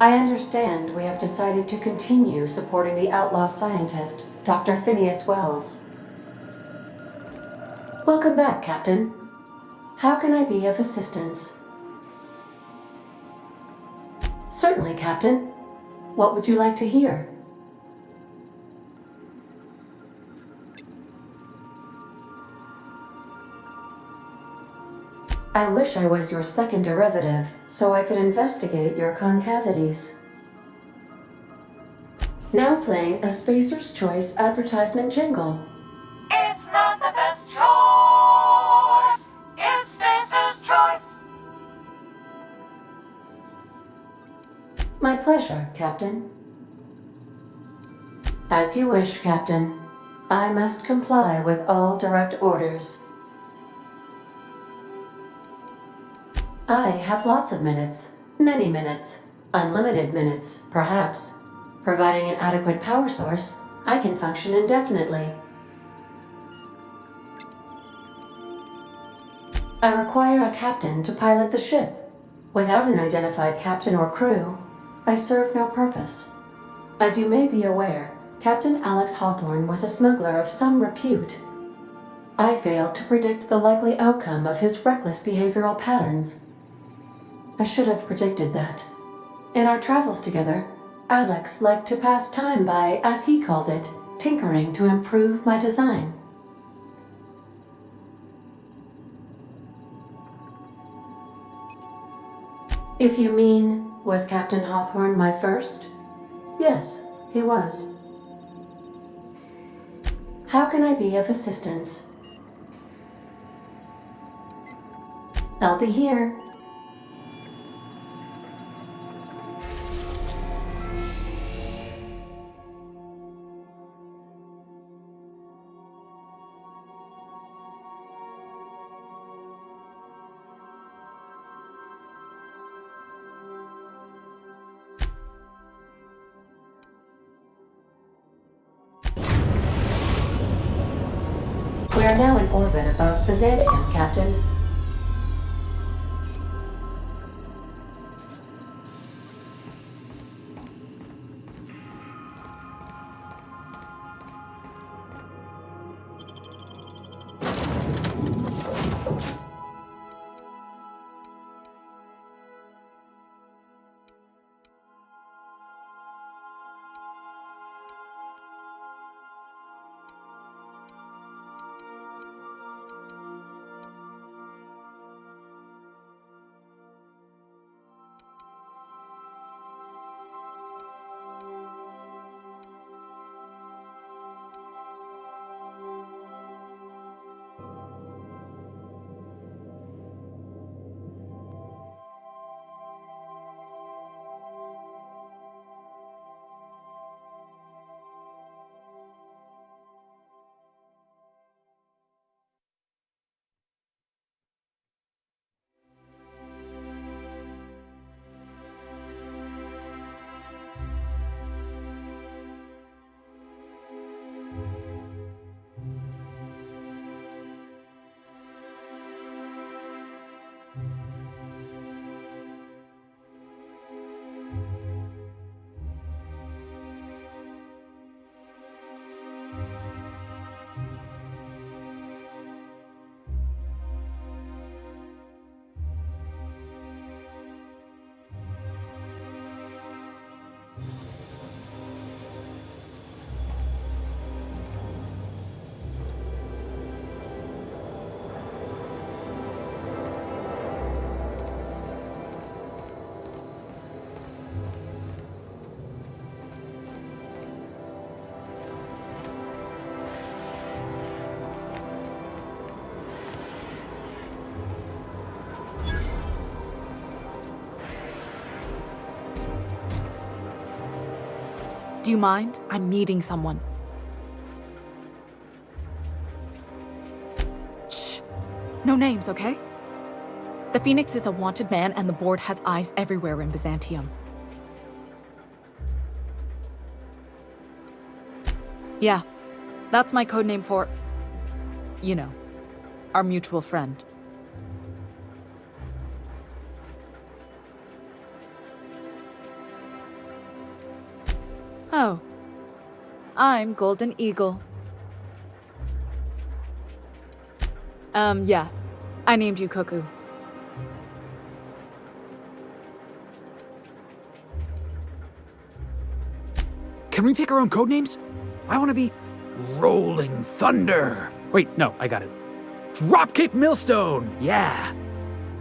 I understand we have decided to continue supporting the outlaw scientist, Dr. Phineas Wells. Welcome back, Captain. How can I be of assistance? Certainly, Captain. What would you like to hear? I wish I was your second derivative, so I could investigate your concavities. Now playing a Spacer's Choice advertisement jingle. It's not the best choice. It's Spacer's Choice. My pleasure, Captain. As you wish, Captain. I must comply with all direct orders. I have lots of minutes. Many minutes. Unlimited minutes, perhaps. Providing an adequate power source, I can function indefinitely. I require a captain to pilot the ship. Without an identified captain or crew, I serve no purpose. As you may be aware, Captain Alex Hawthorne was a smuggler of some repute. I failed to predict the likely outcome of his reckless behavioral patterns. I should have predicted that. In our travels together, Alex liked to pass time by, as he called it, tinkering to improve my design. If you mean, was Captain Hawthorne my first? Yes, he was. How can I be of assistance? I'll be here. We are now in orbit above Byzantium, Captain. Do you mind? I'm meeting someone. Shh. No names, okay? The Phoenix is a wanted man, and the board has eyes everywhere in Byzantium. Yeah, that's my codename for... you know, our mutual friend. Oh. I'm Golden Eagle. Yeah. I named you Cuckoo. Can we pick our own code names? I want to be Rolling Thunder. Wait, no, I got it. Dropkick Millstone, yeah.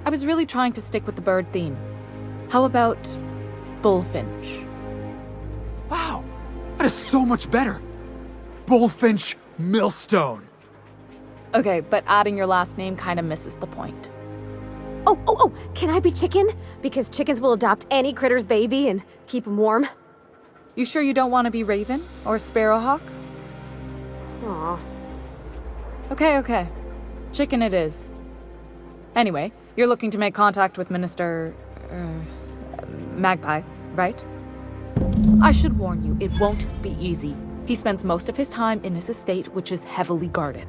I was really trying to stick with the bird theme. How about Bullfinch? Wow, that is so much better. Bullfinch Millstone. Okay, but adding your last name kind of misses the point. Oh, can I be chicken? Because chickens will adopt any critter's baby and keep them warm. You sure you don't want to be Raven or Sparrowhawk? Aw. Okay. Chicken it is. Anyway, you're looking to make contact with Minister... Magpie, right? I should warn you, it won't be easy. He spends most of his time in his estate, which is heavily guarded.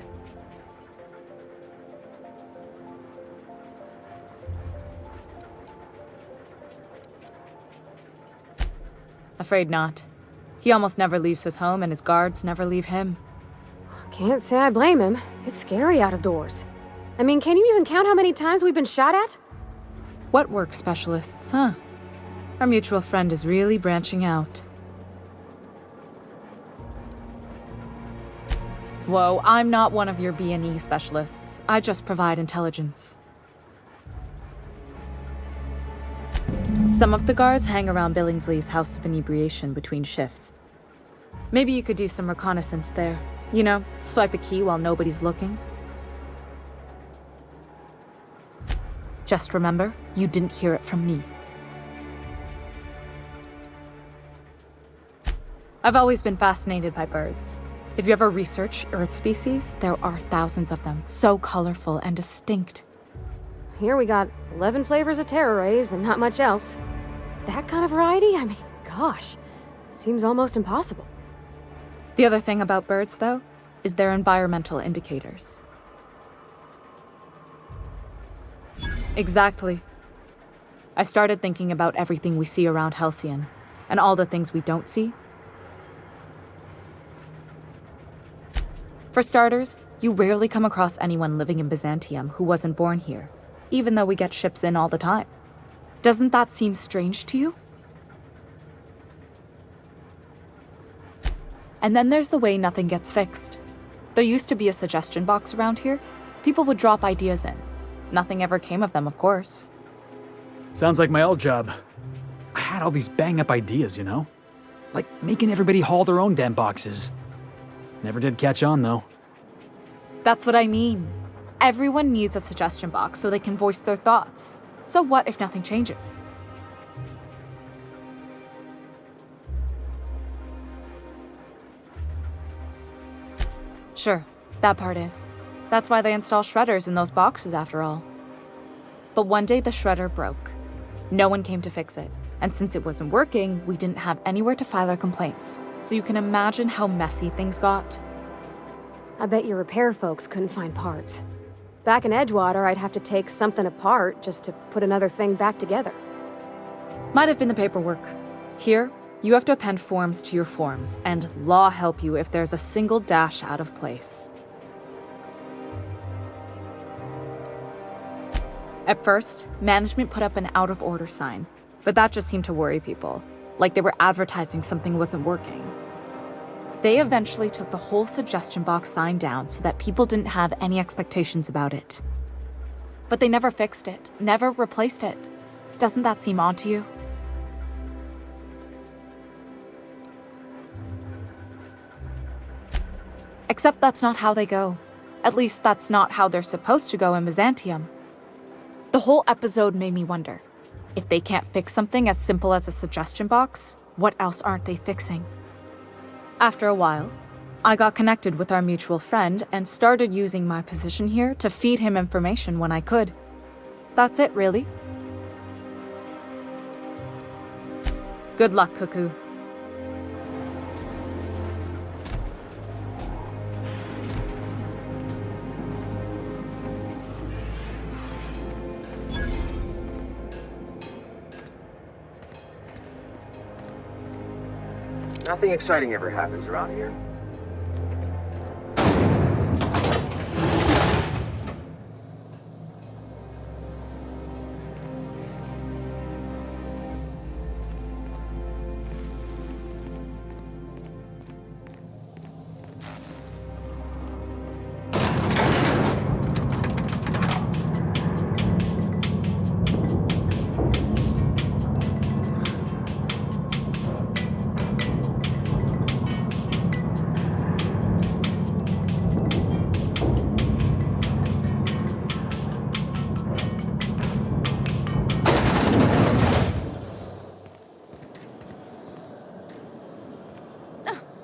Afraid not. He almost never leaves his home, and his guards never leave him. Can't say I blame him. It's scary out of doors. I mean, can you even count how many times we've been shot at? What work specialists, huh? Our mutual friend is really branching out. Whoa, I'm not one of your B&E specialists. I just provide intelligence. Some of the guards hang around Billingsley's House of Inebriation between shifts. Maybe you could do some reconnaissance there. You know, swipe a key while nobody's looking. Just remember, you didn't hear it from me. I've always been fascinated by birds. If you ever research Earth species, there are thousands of them, so colorful and distinct. Here we got 11 flavors of terror rays and not much else. That kind of variety? I mean, gosh, seems almost impossible. The other thing about birds, though, is their environmental indicators. Exactly. I started thinking about everything we see around Halcyon, and all the things we don't see. For starters, you rarely come across anyone living in Byzantium who wasn't born here, even though we get ships in all the time. Doesn't that seem strange to you? And then there's the way nothing gets fixed. There used to be a suggestion box around here. People would drop ideas in. Nothing ever came of them, of course. Sounds like my old job. I had all these bang-up ideas, you know? Like making everybody haul their own damn boxes. Never did catch on, though. That's what I mean. Everyone needs a suggestion box so they can voice their thoughts. So what if nothing changes? Sure, that part is. That's why they install shredders in those boxes, after all. But one day the shredder broke. No one came to fix it. And since it wasn't working, we didn't have anywhere to file our complaints. So you can imagine how messy things got. I bet your repair folks couldn't find parts. Back in Edgewater, I'd have to take something apart just to put another thing back together. Might have been the paperwork. Here, you have to append forms to your forms, and law help you if there's a single dash out of place. At first, management put up an out-of-order sign, but that just seemed to worry people, like they were advertising something wasn't working. They eventually took the whole suggestion box sign down so that people didn't have any expectations about it. But they never fixed it, never replaced it. Doesn't that seem odd to you? Except that's not how they go. At least that's not how they're supposed to go in Byzantium. The whole episode made me wonder, if they can't fix something as simple as a suggestion box, what else aren't they fixing? After a while, I got connected with our mutual friend and started using my position here to feed him information when I could. That's it, really. Good luck, Cuckoo. Nothing exciting ever happens around here.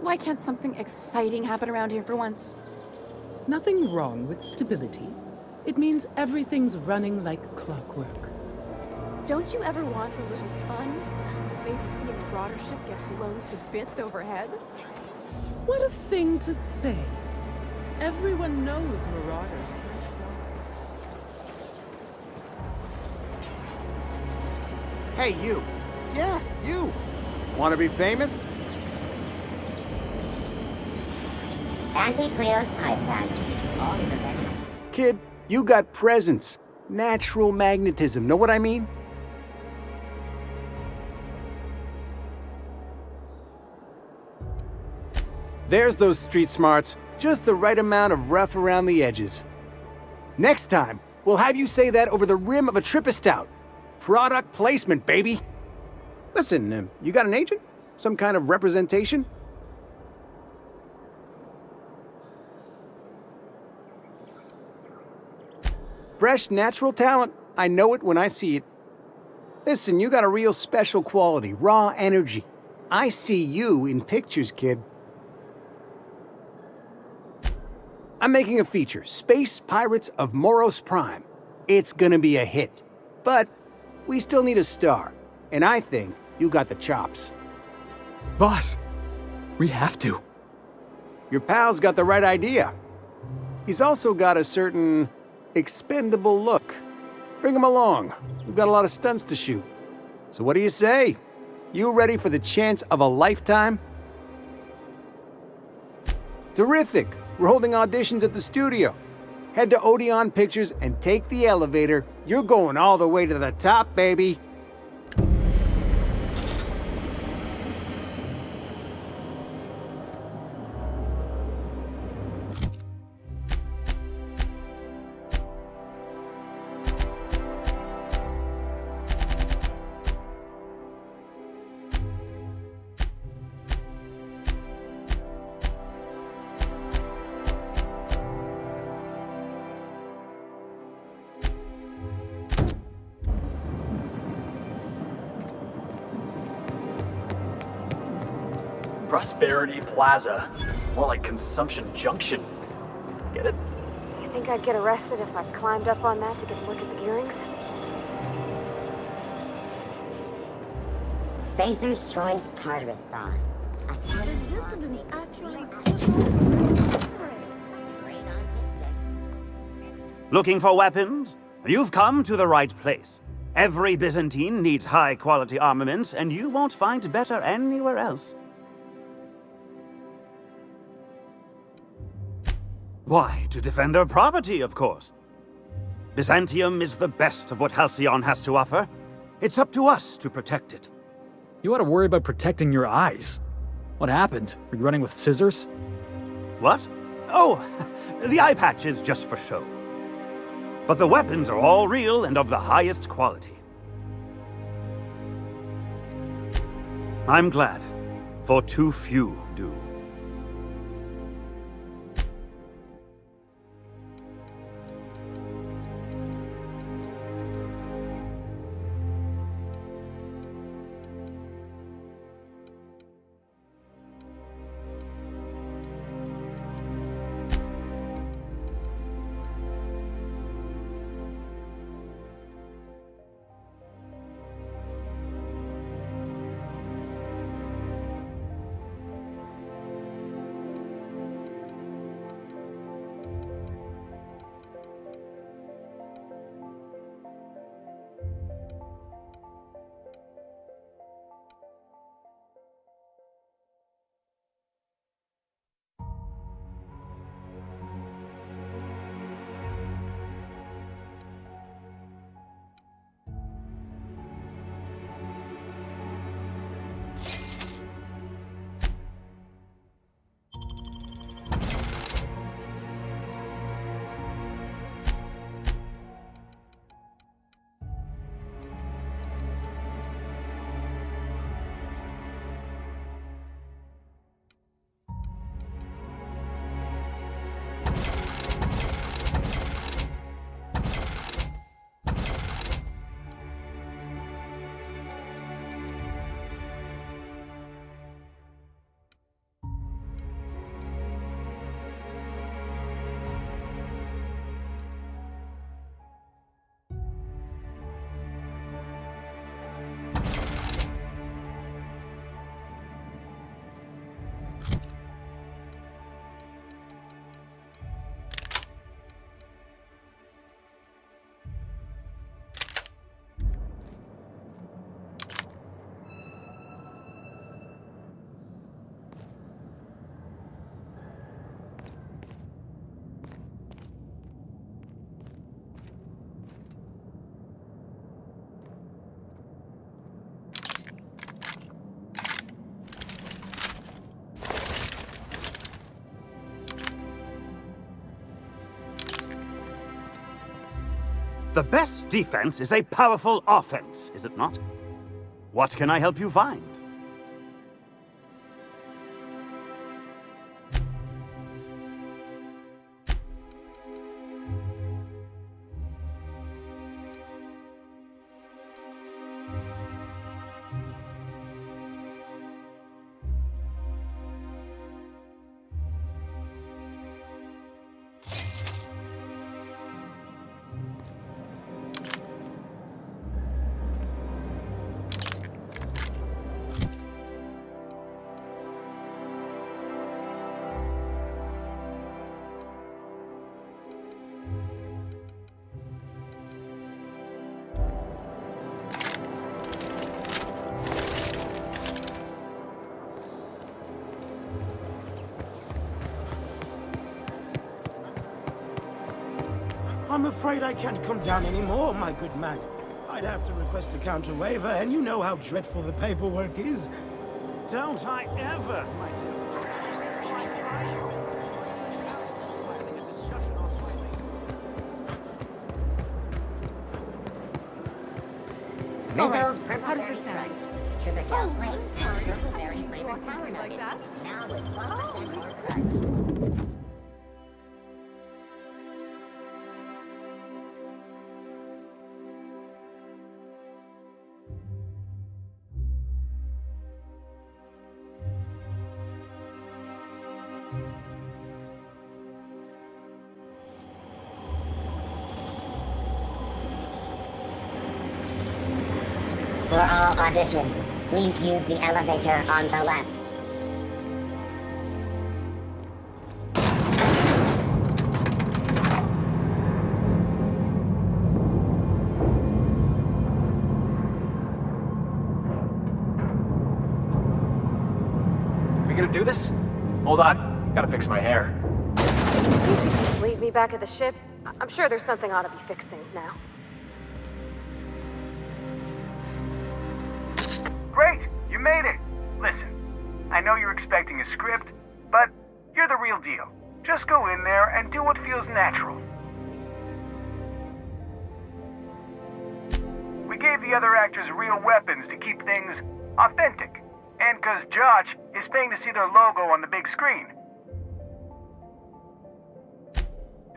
Why can't something exciting happen around here for once? Nothing wrong with stability. It means everything's running like clockwork. Don't you ever want a little fun? Maybe see a marauder ship get blown to bits overhead? What a thing to say. Everyone knows marauders can't fly. Hey, you. Yeah, you. Want to be famous? Anti-Creo's iPad. Kid, you got presence. Natural magnetism. Know what I mean? There's those street smarts. Just the right amount of rough around the edges. Next time, we'll have you say that over the rim of a Trippistout. Product placement, baby. Listen, you got an agent? Some kind of representation? Fresh, natural talent. I know it when I see it. Listen, you got a real special quality, raw energy. I see you in pictures, kid. I'm making a feature, Space Pirates of Moros Prime. It's gonna be a hit. But we still need a star. And I think you got the chops. Boss, we have to. Your pal's got the right idea. He's also got a certain expendable look. Bring him along. We've got a lot of stunts to shoot. So what do you say? You ready for the chance of a lifetime? Terrific. We're holding auditions at the studio. Head to Odeon Pictures and take the elevator. You're going all the way to the top, baby. Prosperity Plaza. More like Consumption Junction. Get it? You think I'd get arrested if I climbed up on that to get a look at the earrings? Spacer's Choice tartare sauce. I can't listen to the actual. Looking for weapons? You've come to the right place. Every Byzantine needs high-quality armaments, and you won't find better anywhere else. Why, to defend their property, of course. Byzantium is the best of what Halcyon has to offer. It's up to us to protect it. You ought to worry about protecting your eyes. What happened? Were you running with scissors? What? Oh, the eye patch is just for show. But the weapons are all real and of the highest quality. I'm glad, for too few do. The best defense is a powerful offense, is it not? What can I help you find? I'm afraid I can't come down anymore, my good man. I'd have to request a counter waiver, and you know how dreadful the paperwork is. Don't I ever, my dear. Missiles How does this sound? Triple plate. Sorry, Very flavored power like nuggets. that. Now with 12% more crunch. For all auditions, please use the elevator on the left. We gonna do this? Hold on. Gotta fix my hair. Leave me back at the ship? I'm sure there's something I ought to be fixing now. Great! You made it! Listen, I know you're expecting a script, but you're the real deal. Just go in there and do what feels natural. We gave the other actors real weapons to keep things authentic. And 'cause Josh is paying to see their logo on the big screen.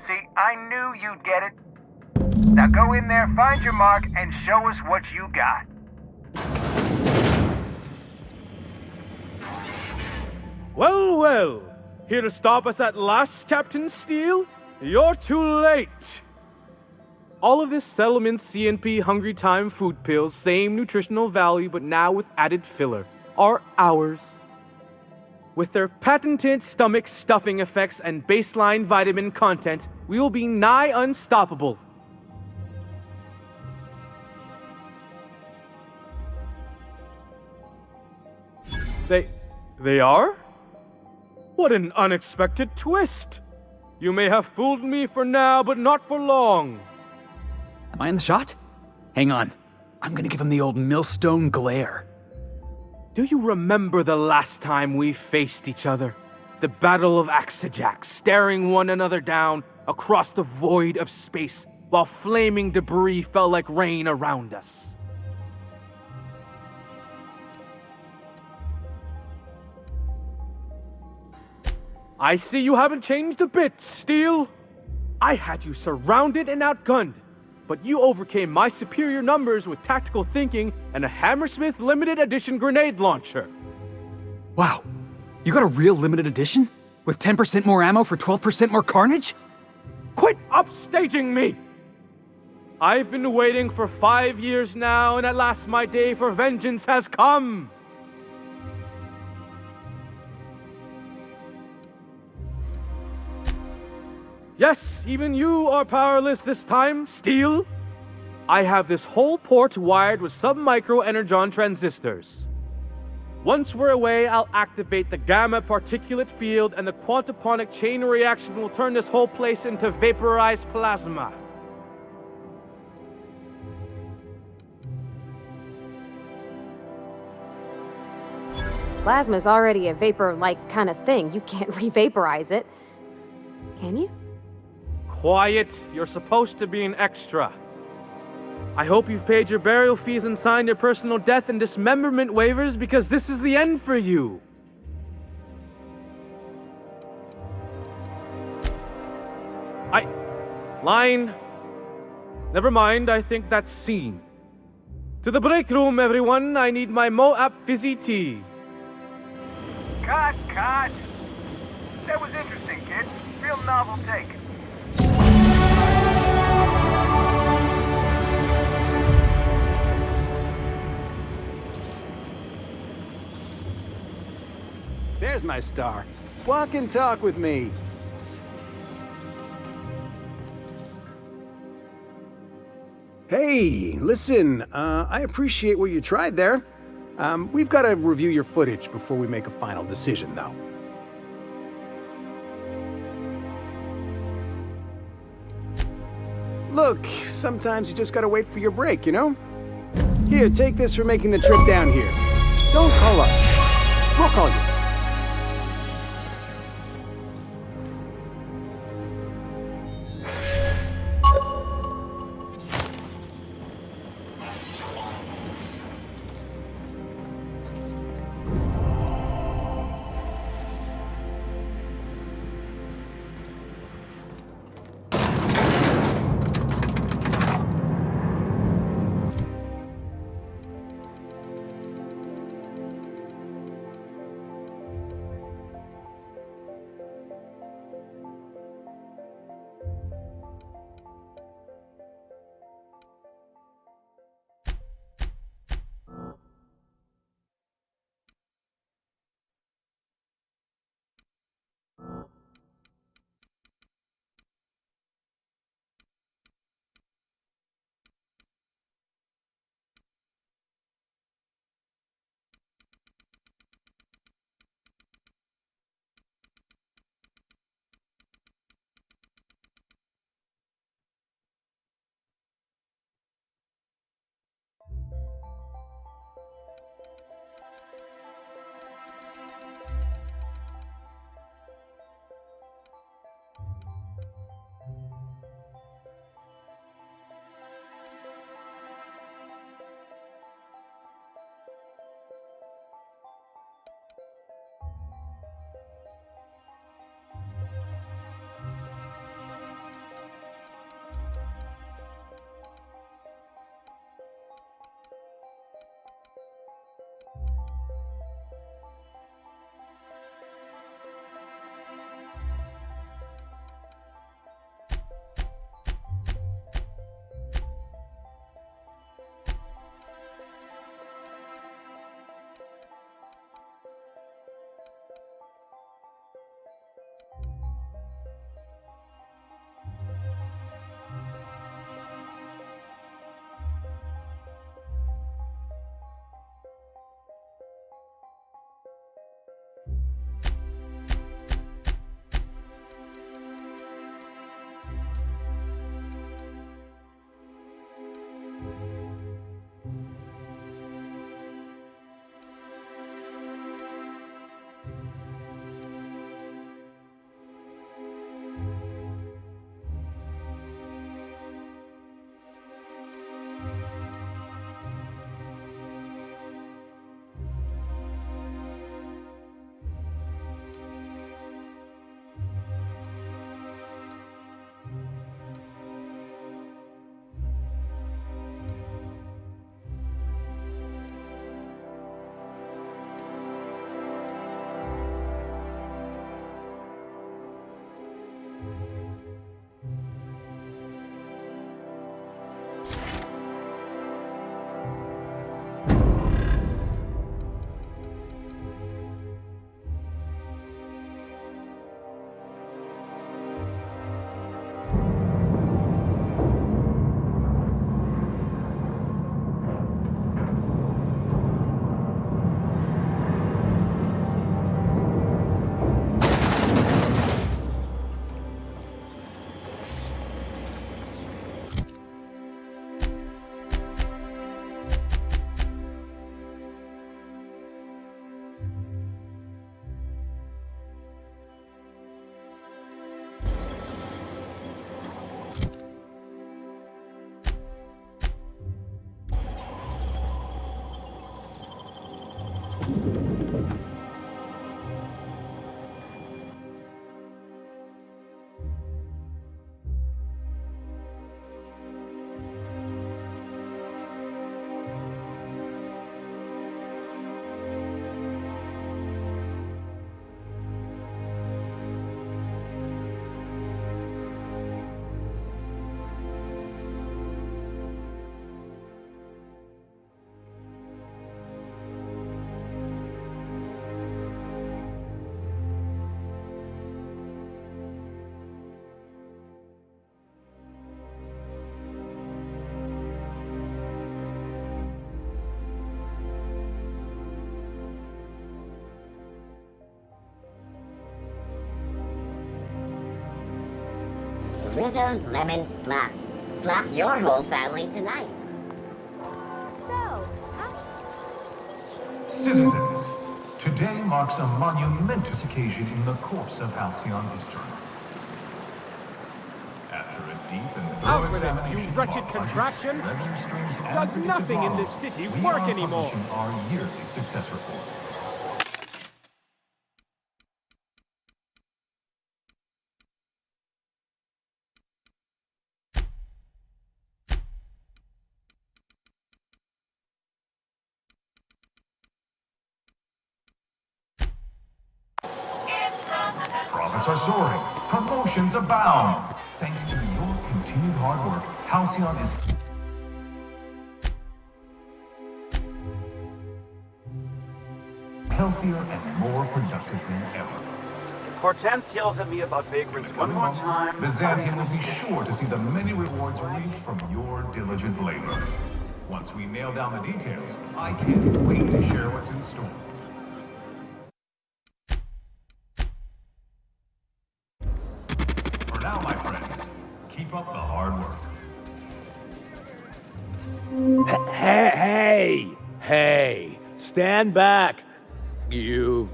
See, I knew you'd get it. Now go in there, find your mark, and show us what you got. Well, well. Here to stop us at last, Captain Steele? You're too late. All of this settlement CNP Hungry Time food pills, same nutritional value, but now with added filler, are ours. With their patented stomach stuffing effects and baseline vitamin content, we will be nigh unstoppable. They are? What an unexpected twist! You may have fooled me for now, but not for long. Am I in the shot? Hang on. I'm gonna give him the old millstone glare. Do you remember the last time we faced each other? The Battle of Axejack, staring one another down across the void of space while flaming debris fell like rain around us. I see you haven't changed a bit, Steele. I had you surrounded and outgunned, but you overcame my superior numbers with tactical thinking and a Hammersmith limited edition grenade launcher. Wow, you got a real limited edition? With 10% more ammo for 12% more carnage? Quit upstaging me! I've been waiting for 5 years now, and at last my day for vengeance has come! Yes, even you are powerless this time, Steele. I have this whole port wired with sub-micro energon transistors. Once we're away, I'll activate the gamma particulate field and the quantaponic chain reaction will turn this whole place into vaporized plasma. Plasma's already a vapor-like kind of thing. You can't re-vaporize it. Can you? Quiet, you're supposed to be an extra. I hope you've paid your burial fees and signed your personal death and dismemberment waivers because this is the end for you. Line. Never mind, I think that's scene. To the break room, everyone. I need my Moab fizzy tea. Cut! That was interesting, kid. Real novel take. There's my star. Walk and talk with me. Hey, listen, I appreciate what you tried there. We've got to review your footage before we make a final decision, though. Look, sometimes you just gotta wait for your break, you know? Here, take this for making the trip down here. Don't call us. We'll call you. Rizzo's Lemon Slap. Slap your whole family tonight. So, Citizens, today marks a monumentous occasion in the course of Halcyon history. After a deep and thorough Out with it, examination you of wretched our contraption! budgets, revenue streams, and Does predicted nothing in borrows, this city we work are anymore? publishing our yearly success report. Profits are soaring. Promotions abound. Thanks to your continued hard work, Halcyon is healthier and more productive than ever. Hortense yells at me about vagrants one more time. Byzantium will be sure to see the many rewards reaped from your diligent labor. Once we nail down the details, I can't wait to share what's in store. For now, my friends, keep up the hard work. Hey, stand back, you.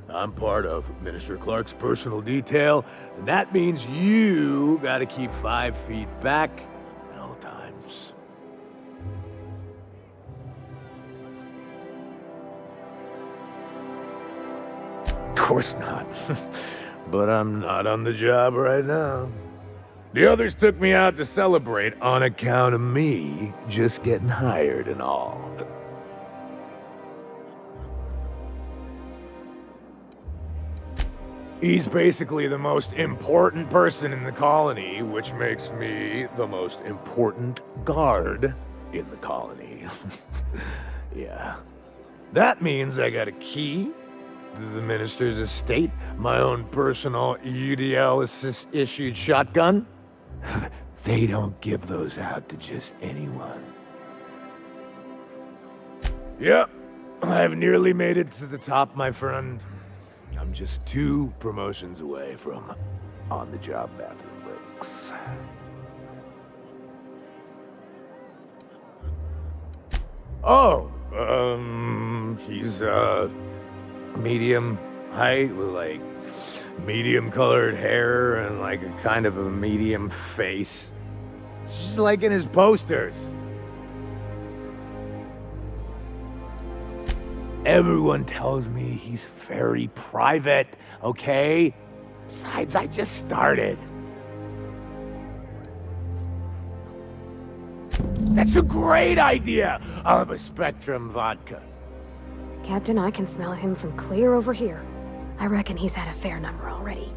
I'm part of Minister Clarke's personal detail, and that means you gotta keep 5 feet back at all times. Of course not. But I'm not on the job right now. The others took me out to celebrate on account of me just getting hired and all. He's basically the most important person in the colony, which makes me the most important guard in the colony. Yeah. That means I got a key to the minister's estate, my own personal UDL issued shotgun. They don't give those out to just anyone. Yep, I've nearly made it to the top, my friend. I'm just 2 promotions away from on-the-job bathroom breaks. Oh, he's, medium height with, like, medium-colored hair and, like, a kind of a medium face. Just like in his posters. Everyone tells me he's very private, okay? Besides, I just started. That's a great idea! I'll have a Spectrum vodka. Captain, I can smell him from clear over here. I reckon he's had a fair number already.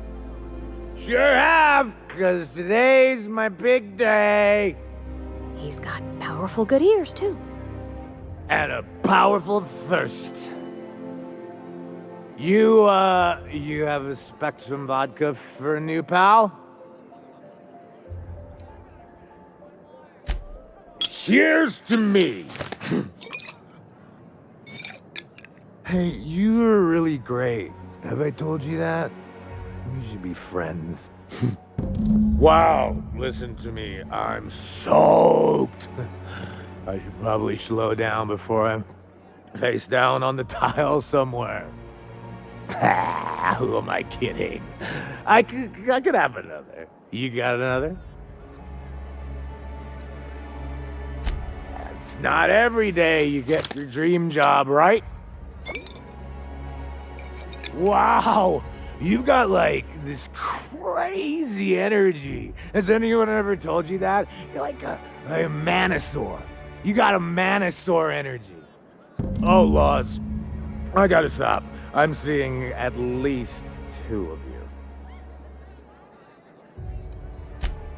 Sure have, 'cause today's my big day. He's got powerful good ears, too. And a powerful thirst. You have a Spectrum vodka for a new pal? Cheers to me! Hey, you are really great. Have I told you that? We should be friends. Wow, listen to me. I'm soaked. I should probably slow down before I'm face down on the tile somewhere. Who am I kidding? I could have another. You got another? It's not every day you get your dream job, right? Wow, you got like this crazy energy. Has anyone ever told you that? You're like a manosaur. You got a manosaur energy. Oh, Laws. I gotta stop. I'm seeing at least 2 of you.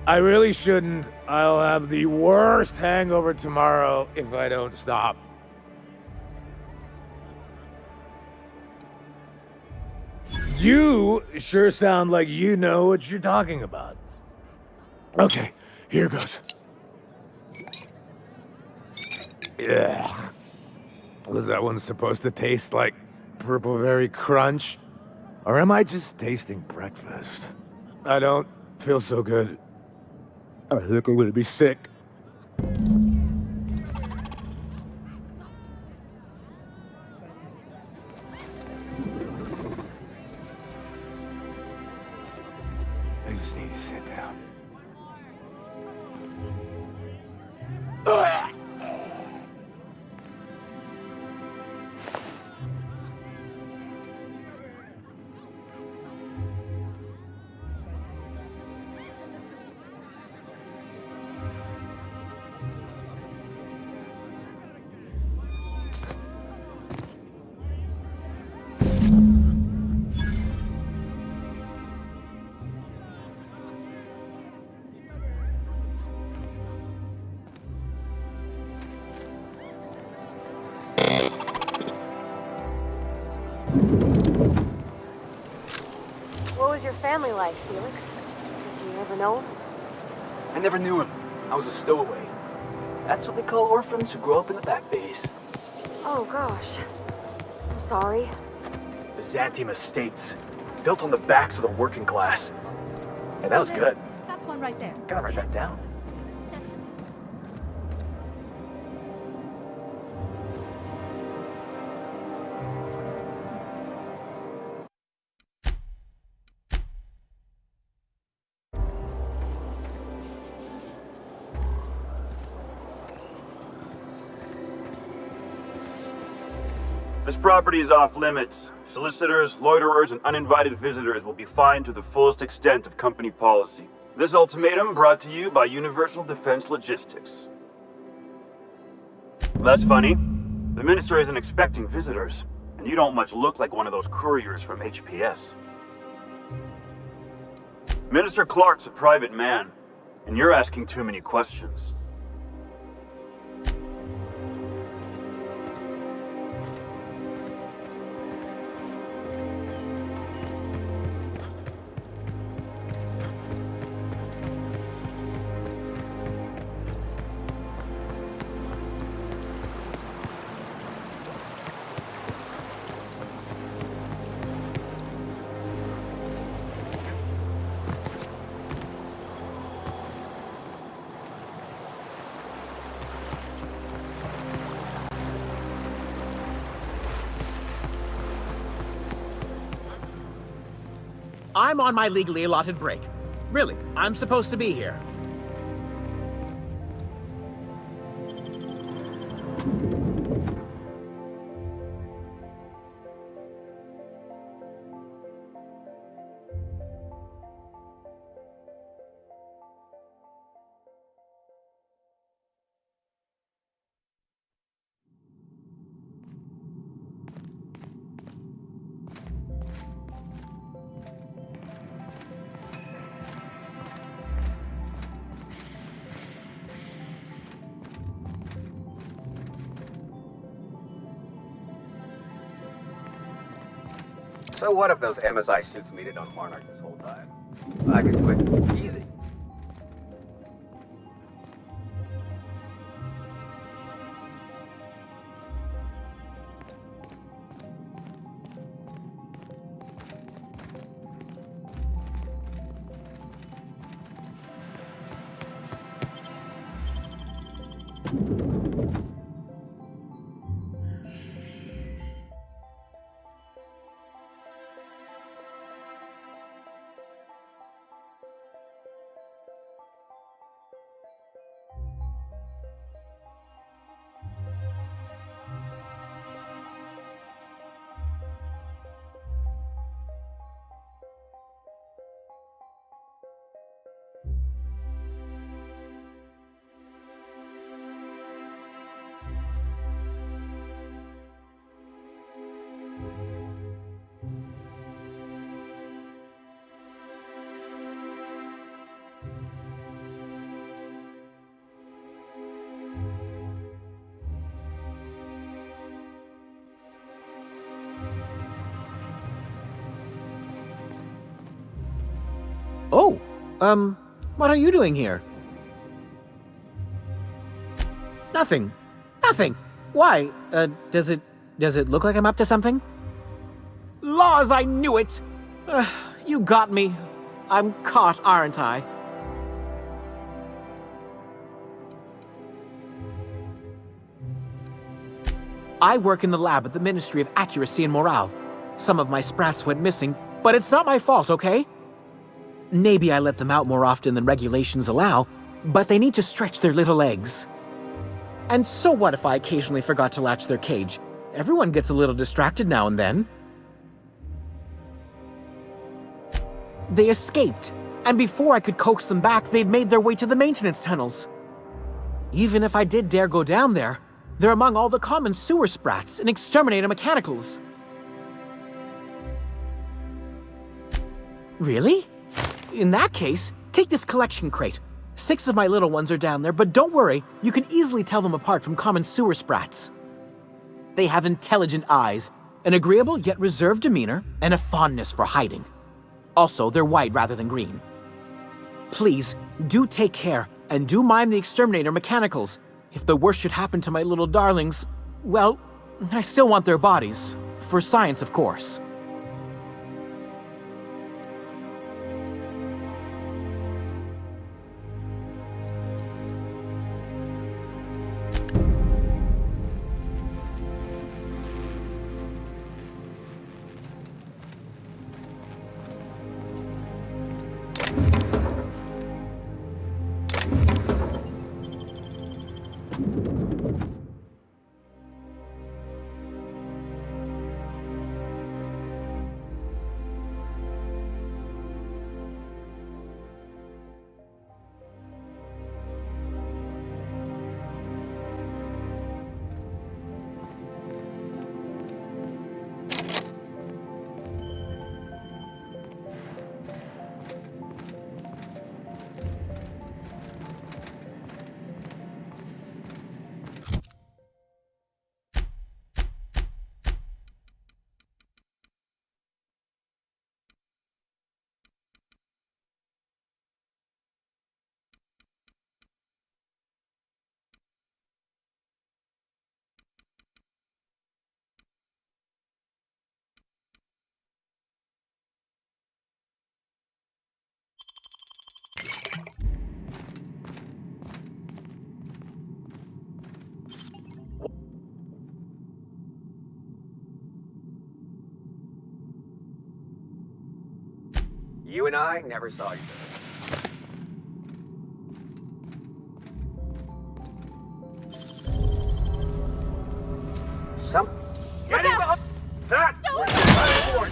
I really shouldn't. I'll have the worst hangover tomorrow if I don't stop. You sure sound like you know what you're talking about. Okay, here goes. Ugh. Was that one supposed to taste like Purple Berry Crunch? Or am I just tasting breakfast? I don't Feels so good. I think I'm gonna be sick. I just need to sit down. What was your family like, Felix? Did you ever know him? I never knew him. I was a stowaway. That's what they call orphans who grow up in the back bays. Oh, gosh. I'm sorry. Byzantium estates, built on the backs of the working class. And that was good. That's one right there. Gotta write that down. This property is off limits. Solicitors, loiterers, and uninvited visitors will be fined to the fullest extent of company policy. This ultimatum brought to you by Universal Defense Logistics. That's funny. The minister isn't expecting visitors, and you don't much look like one of those couriers from HPS. Minister Clarke's a private man, and you're asking too many questions. I'm on my legally allotted break. Really, I'm supposed to be here. So what if those MSI suits meted on Monarch this whole time? I could quit. Easy. Oh, what are you doing here? Nothing. Nothing. Why? Does it look like I'm up to something? Laws, I knew it! You got me. I'm caught, aren't I? I work in the lab at the Ministry of Accuracy and Morale. Some of my sprats went missing, but it's not my fault, okay? Maybe I let them out more often than regulations allow, but they need to stretch their little legs. And so what if I occasionally forgot to latch their cage? Everyone gets a little distracted now and then. They escaped, and before I could coax them back, they'd made their way to the maintenance tunnels. Even if I did dare go down there, they're among all the common sewer sprats and exterminator mechanicals. Really? In that case, take this collection crate. 6 of my little ones are down there, but don't worry, you can easily tell them apart from common sewer sprats. They have intelligent eyes, an agreeable yet reserved demeanor, and a fondness for hiding. Also, they're white rather than green. Please, do take care, and do mime the exterminator mechanicals. If the worst should happen to my little darlings, well, I still want their bodies. For science, of course. You and I never saw each other. Get him up! That was my board!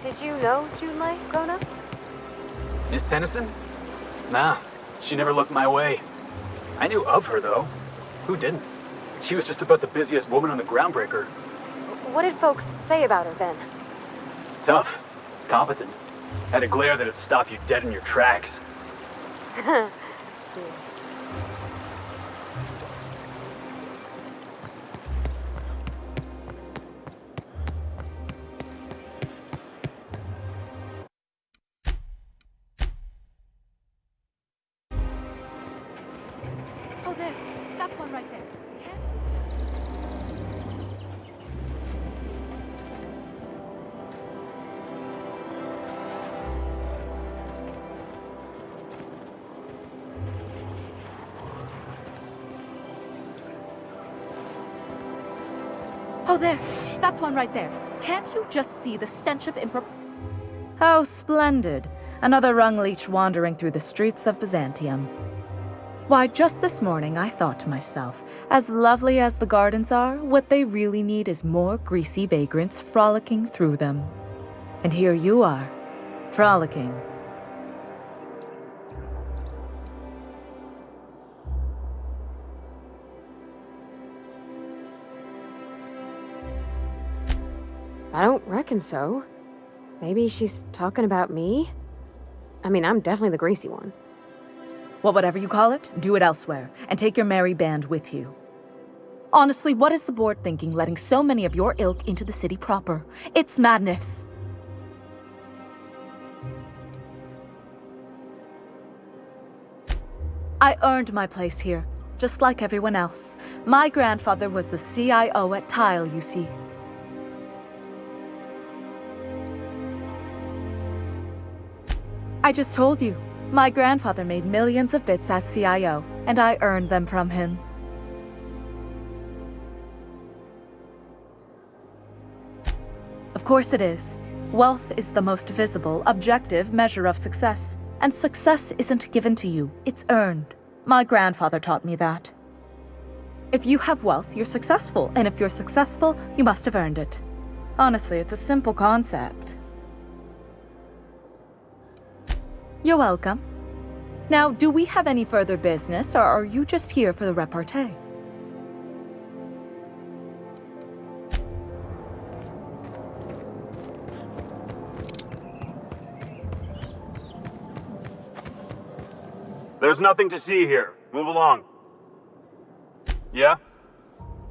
Did you know June Light growing up? Miss Tennyson? Nah, she never looked my way. I knew of her, though. Who didn't? She was just about the busiest woman on the Groundbreaker. What did folks say about her then? Tough. Competent. Had a glare that'd stop you dead in your tracks. door. Oh, there. That's one right there. Oh, there. That's one right there. Can't you just see the stench of How splendid. Another rung leech wandering through the streets of Byzantium. Why, just this morning I thought to myself, as lovely as the gardens are, what they really need is more greasy vagrants frolicking through them. And here you are, frolicking. I don't reckon so. Maybe she's talking about me? I mean, I'm definitely the greasy one. Well, whatever you call it, do it elsewhere, and take your merry band with you. Honestly, what is the board thinking letting so many of your ilk into the city proper? It's madness. I earned my place here, just like everyone else. My grandfather was the CIO at Tile, you see. I just told you. My grandfather made millions of bits as CIO, and I earned them from him. Of course it is. Wealth is the most visible, objective measure of success. And success isn't given to you, it's earned. My grandfather taught me that. If you have wealth, you're successful, and if you're successful, you must have earned it. Honestly, it's a simple concept. You're welcome. Now, do we have any further business, or are you just here for the repartee? There's nothing to see here. Move along. Yeah?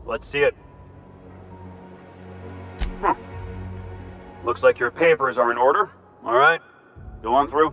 Let's see it. Looks like your papers are in order. All right. Go on through.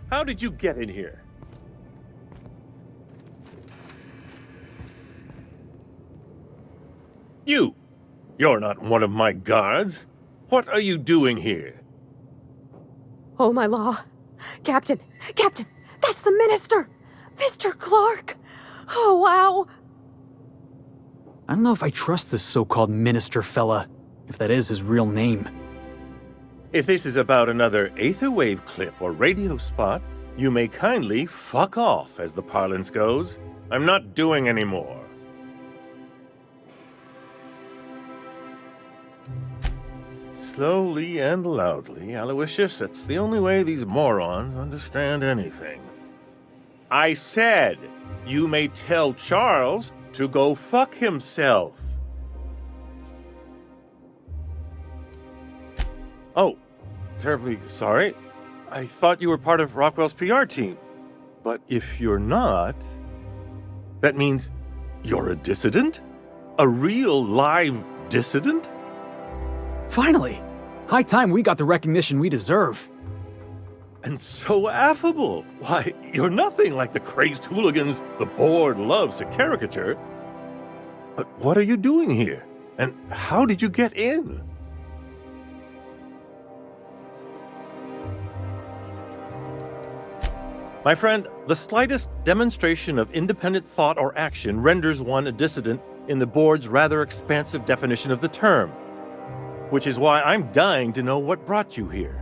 How did you get in here? You're not one of my guards. What are you doing here? Oh, my law. Captain, that's the minister! Mr. Clarke! Oh, wow. I don't know if I trust this so-called minister fella, if that is his real name. If this is about another Aetherwave clip or radio spot, you may kindly fuck off, as the parlance goes. I'm not doing any more. Slowly and loudly, Aloysius, it's the only way these morons understand anything. I said, you may tell Charles to go fuck himself. Oh, terribly sorry. I thought you were part of Rockwell's PR team. But if you're not, that means you're a dissident? A real live dissident? Finally! High time we got the recognition we deserve. And so affable. Why, you're nothing like the crazed hooligans the board loves to caricature. But what are you doing here? And how did you get in? My friend, the slightest demonstration of independent thought or action renders one a dissident in the board's rather expansive definition of the term, which is why I'm dying to know what brought you here.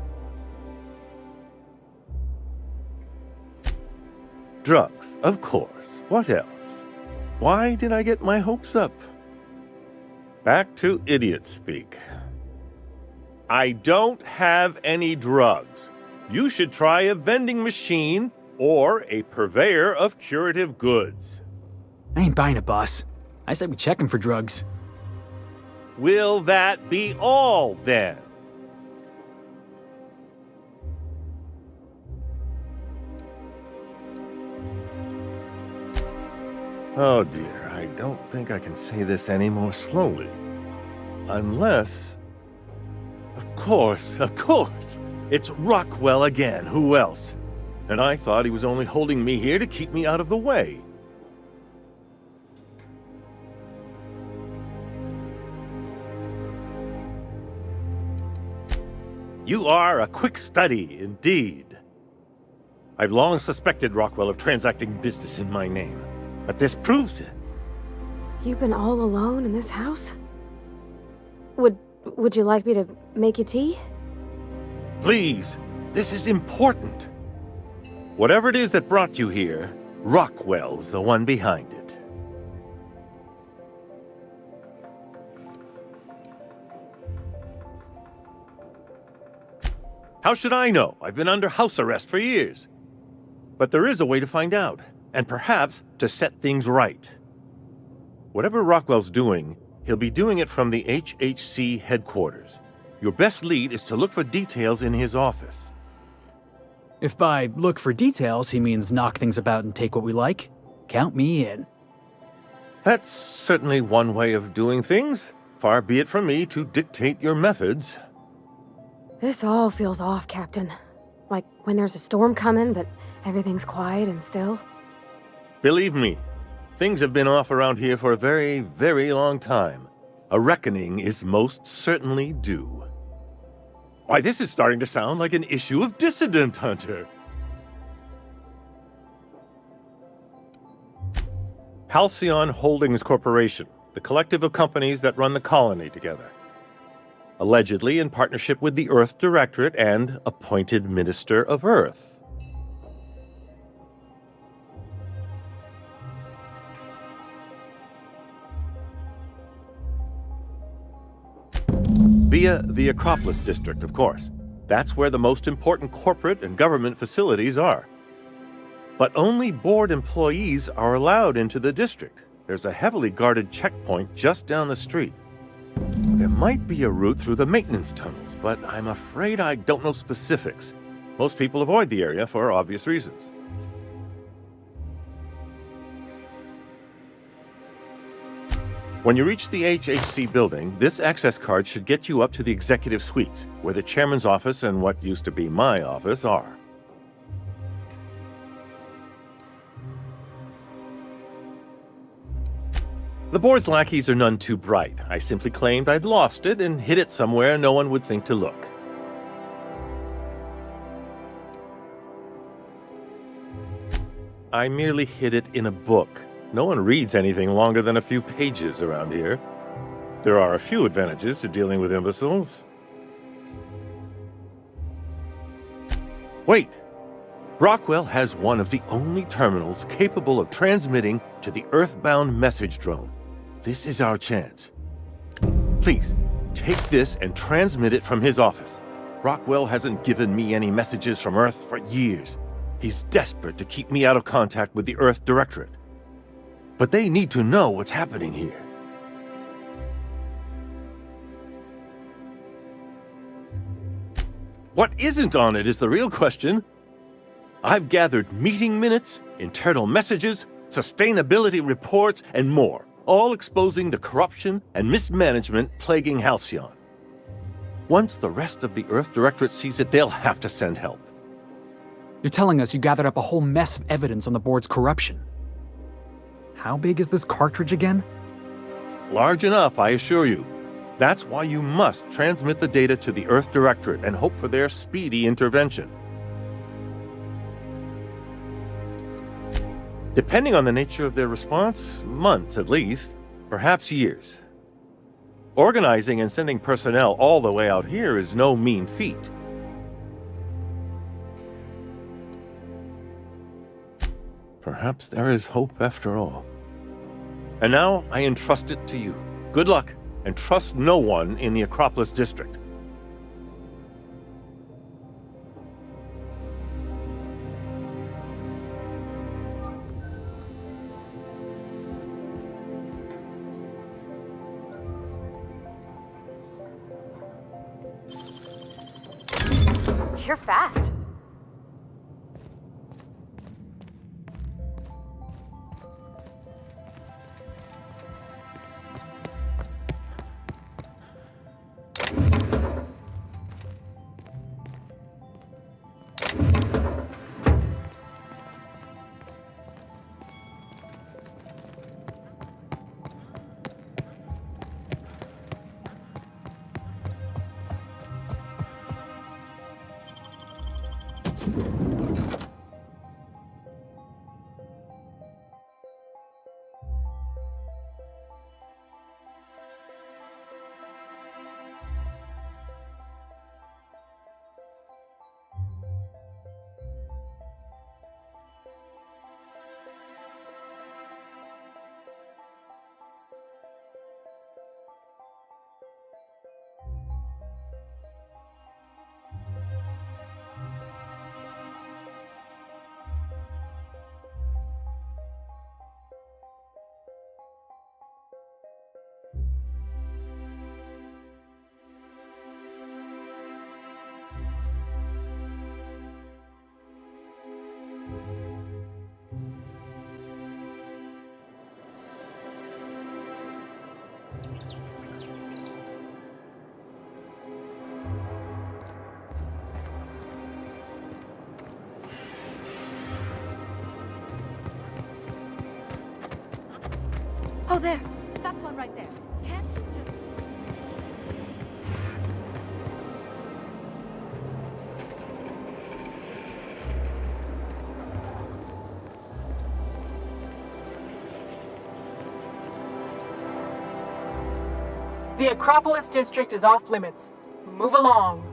Drugs, of course. What else? Why did I get my hopes up? Back to idiot speak. I don't have any drugs. You should try a vending machine or a purveyor of curative goods. I ain't buying it, boss. I said we check him for drugs. Will that be all, then? Oh dear, I don't think I can say this any more slowly. Unless... Of course, it's Rockwell again, who else? And I thought he was only holding me here to keep me out of the way. You are a quick study, indeed. I've long suspected Rockwell of transacting business in my name, but this proves it. You've been all alone in this house? Would you like me to make you tea? Please, this is important. Whatever it is that brought you here, Rockwell's the one behind it. How should I know? I've been under house arrest for years. But there is a way to find out, and perhaps to set things right. Whatever Rockwell's doing, he'll be doing it from the HHC headquarters. Your best lead is to look for details in his office. If by look for details he means knock things about and take what we like, count me in. That's certainly one way of doing things. Far be it from me to dictate your methods. This all feels off, Captain. Like when there's a storm coming, but everything's quiet and still. Believe me, things have been off around here for a very, very long time. A reckoning is most certainly due. Why, this is starting to sound like an issue of Dissident Hunter. Halcyon Holdings Corporation, the collective of companies that run the colony together. Allegedly in partnership with the Earth Directorate and appointed Minister of Earth. Via the Acropolis District, of course. That's where the most important corporate and government facilities are. But only board employees are allowed into the district. There's a heavily guarded checkpoint just down the street. There might be a route through the maintenance tunnels, but I'm afraid I don't know specifics. Most people avoid the area for obvious reasons. When you reach the HHC building, this access card should get you up to the executive suites, where the chairman's office and what used to be my office are. The board's lackeys are none too bright. I simply claimed I'd lost it and hid it somewhere no one would think to look. I merely hid it in a book. No one reads anything longer than a few pages around here. There are a few advantages to dealing with imbeciles. Wait! Rockwell has one of the only terminals capable of transmitting to the Earthbound message drone. This is our chance. Please, take this and transmit it from his office. Rockwell hasn't given me any messages from Earth for years. He's desperate to keep me out of contact with the Earth Directorate. But they need to know what's happening here. What isn't on it is the real question. I've gathered meeting minutes, internal messages, sustainability reports, and more, all exposing the corruption and mismanagement plaguing Halcyon. Once the rest of the Earth Directorate sees it, they'll have to send help. You're telling us you gathered up a whole mess of evidence on the board's corruption. How big is this cartridge again? large enough, I assure you. That's why you must transmit the data to the Earth Directorate and hope for their speedy intervention. Depending on the nature of their response, months at least, perhaps years. Organizing and sending personnel all the way out here is no mean feat. Perhaps there is hope after all. And now I entrust it to you. Good luck, and trust no one in the Acropolis District. You're fast. Oh, there. That's one right there. Can't you just... The Acropolis District is off limits. Move along.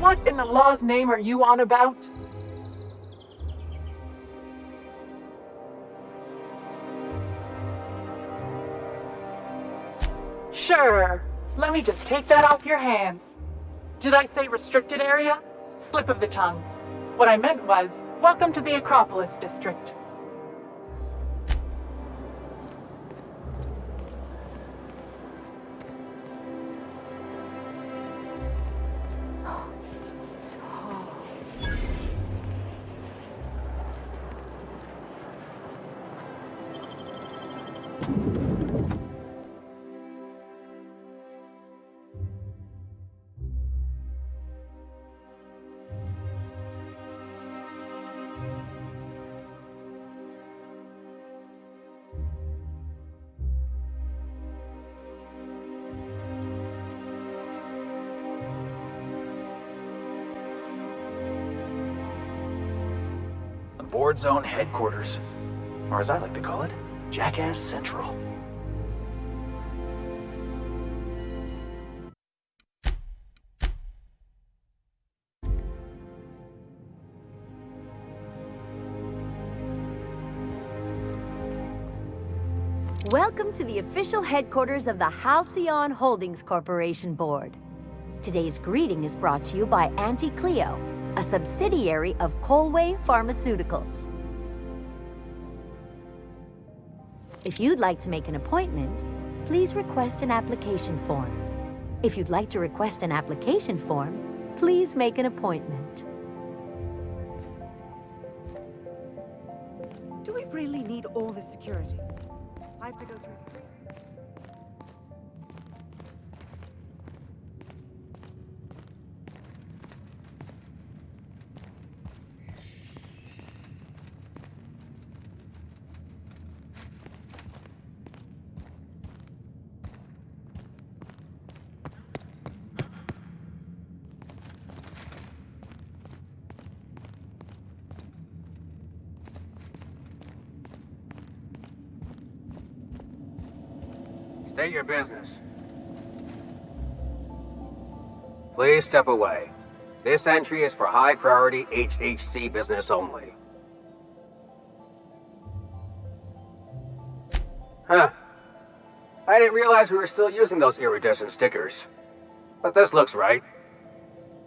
What in the law's name are you on about? Sure. Let me just take that off your hands. Did I say restricted area? Slip of the tongue. What I meant was, welcome to the Acropolis District. Board Zone Headquarters, or as I like to call it, Jackass Central. Welcome to the official headquarters of the Halcyon Holdings Corporation Board. Today's greeting is brought to you by Auntie Cleo, a subsidiary of Colway Pharmaceuticals. If you'd like to make an appointment, please request an application form. If you'd like to request an application form, please make an appointment. Do we really need all this security? I have to go through 3. State your business. Please step away. This entry is for high-priority HHC business only. Huh. I didn't realize we were still using those iridescent stickers. But this looks right.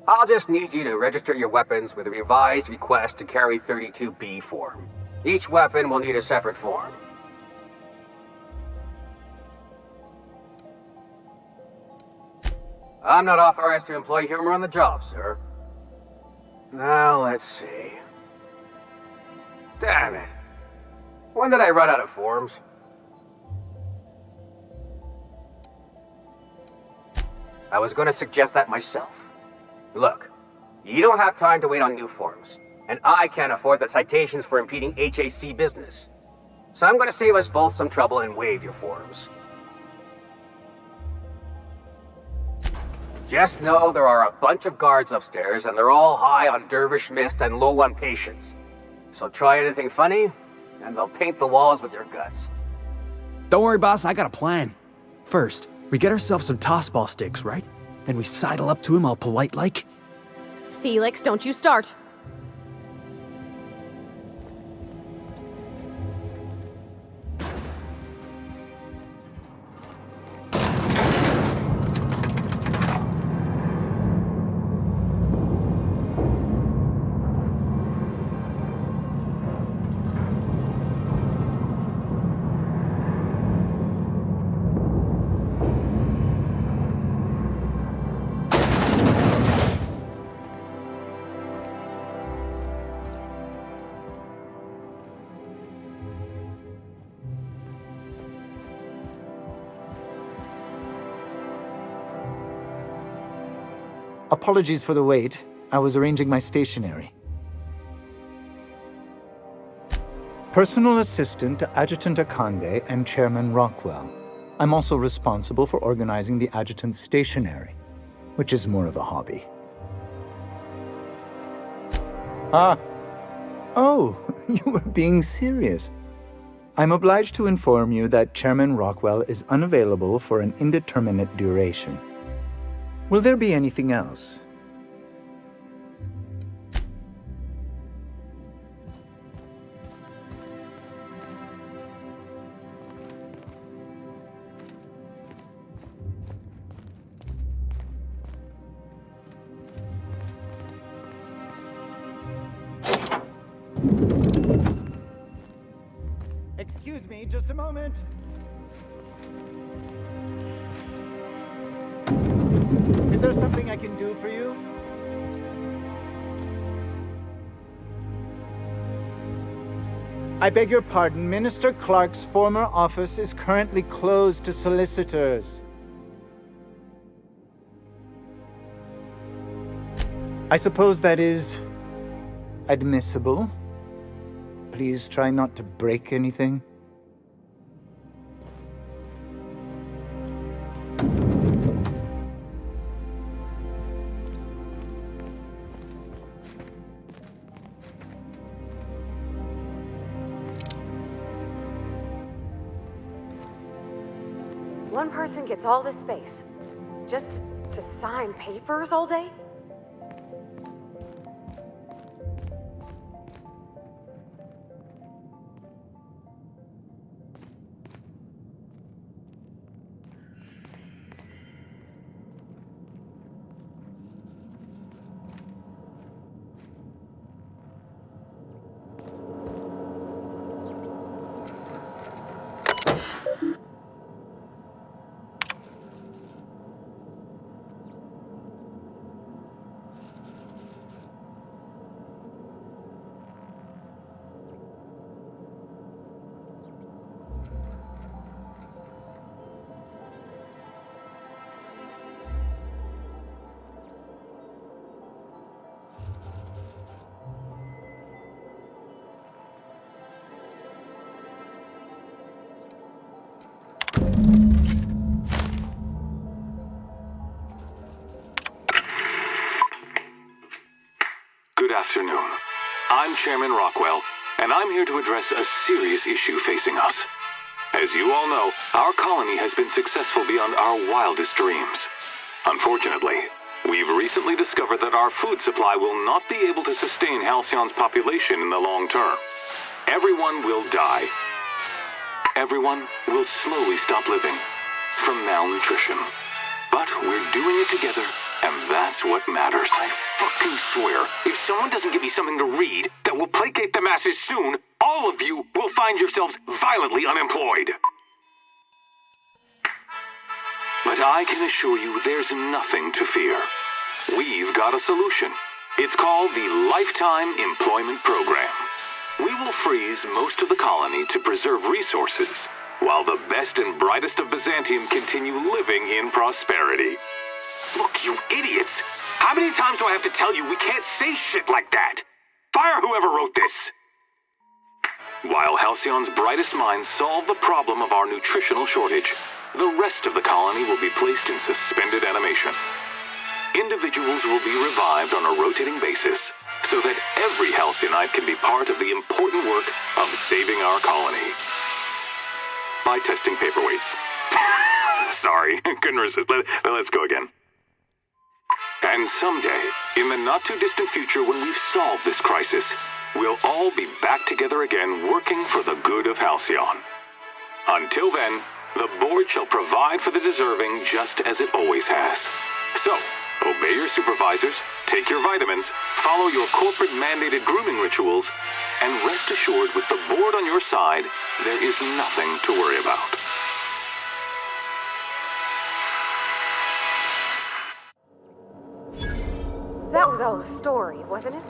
I'll just need you to register your weapons with a revised request to carry 32B form. Each weapon will need a separate form. I'm not authorized to employ humor on the job, sir. Now, let's see. Damn it. When did I run out of forms? I was going to suggest that myself. Look, you don't have time to wait on new forms, and I can't afford the citations for impeding HAC business. So I'm going to save us both some trouble and waive your forms. Just know there are a bunch of guards upstairs, and they're all high on dervish mist and low on patience. So try anything funny, and they'll paint the walls with their guts. Don't worry, boss, I got a plan. First, we get ourselves some tossball sticks, right? Then we sidle up to him all polite-like. Felix, don't you start. Apologies for the wait. I was arranging my stationery. Personal assistant to Adjutant Akande and Chairman Rockwell. I'm also responsible for organizing the adjutant's stationery, which is more of a hobby. Ah. Oh, you were being serious. I'm obliged to inform you that Chairman Rockwell is unavailable for an indeterminate duration. Will there be anything else? Excuse me, just a moment. Is there something I can do for you? I beg your pardon, Minister Clarke's former office is currently closed to solicitors. I suppose that is admissible. Please try not to break anything. One person gets all this space. Just to sign papers all day? Good afternoon. I'm Chairman Rockwell, and I'm here to address a serious issue facing us. As you all know, our colony has been successful beyond our wildest dreams. Unfortunately, we've recently discovered that our food supply will not be able to sustain Halcyon's population in the long term. Everyone will die. Everyone will slowly stop living from malnutrition. But we're doing it together, and that's what matters. I fucking swear, if someone doesn't give me something to read that will placate the masses soon, all of you will find yourselves violently unemployed. But I can assure you there's nothing to fear. We've got a solution. It's called the Lifetime Employment Program. We will freeze most of the colony to preserve resources, while the best and brightest of Byzantium continue living in prosperity. Look, you idiots! How many times do I have to tell you we can't say shit like that? Fire whoever wrote this! While Halcyon's brightest minds solve the problem of our nutritional shortage, the rest of the colony will be placed in suspended animation. Individuals will be revived on a rotating basis, so that every Halcyonite can be part of the important work of saving our colony. By testing paperweights. Sorry, couldn't resist. Let's go again. And someday, in the not-too-distant future when we've solved this crisis, we'll all be back together again working for the good of Halcyon. Until then, the board shall provide for the deserving just as it always has. So, obey your supervisors, take your vitamins, follow your corporate-mandated grooming rituals, and rest assured with the board on your side, there is nothing to worry about. That was all a story, wasn't it?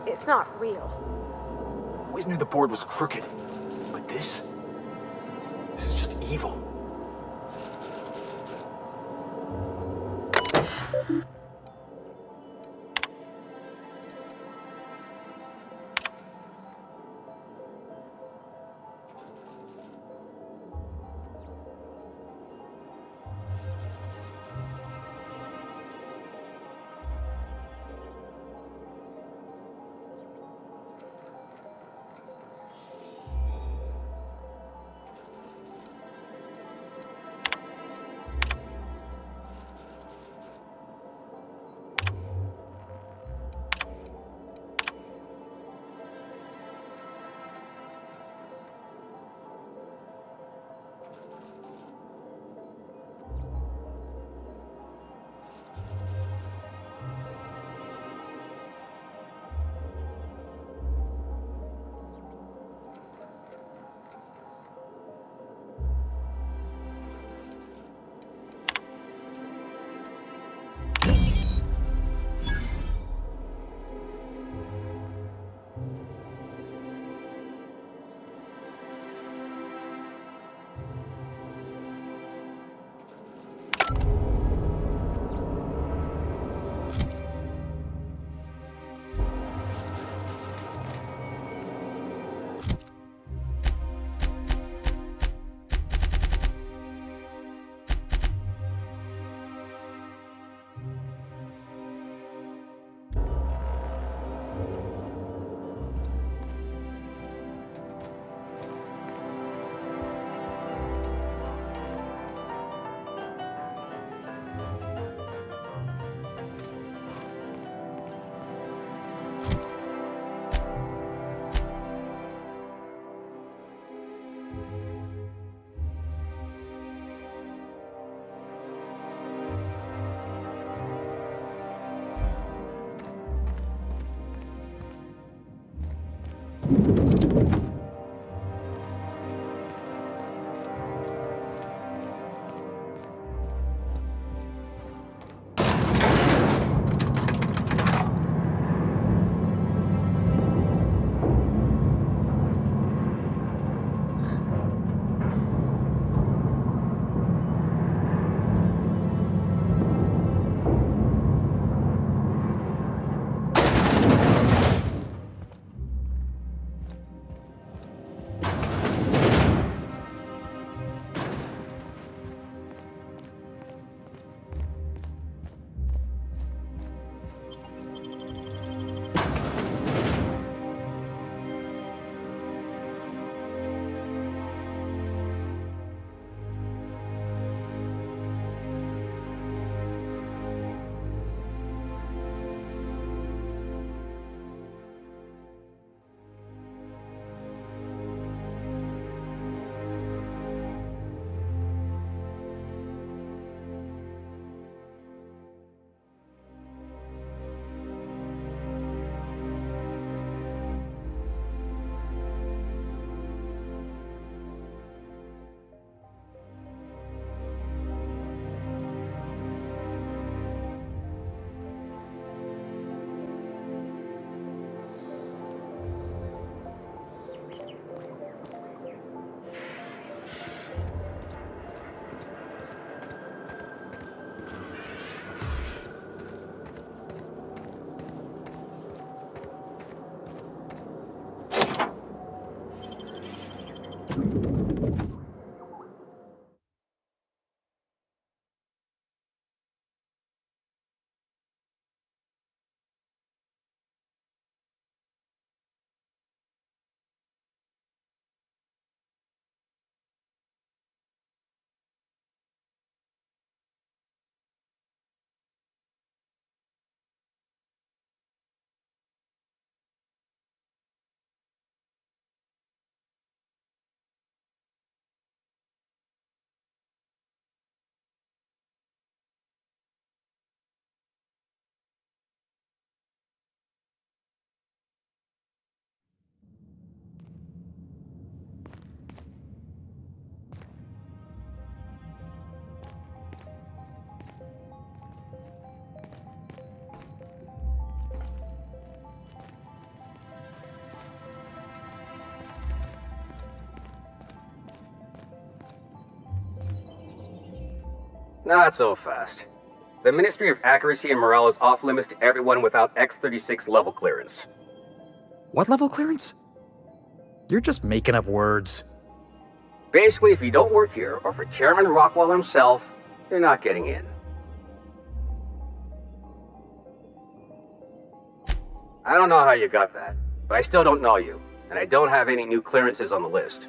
It's not real. Always knew the board was crooked. But this is just evil. Not so fast. The Ministry of Accuracy and Morale is off limits to everyone without X-36 level clearance. What level clearance? You're just making up words. Basically, if you don't work here, or for Chairman Rockwell himself, you're not getting in. I don't know how you got that, but I still don't know you, and I don't have any new clearances on the list.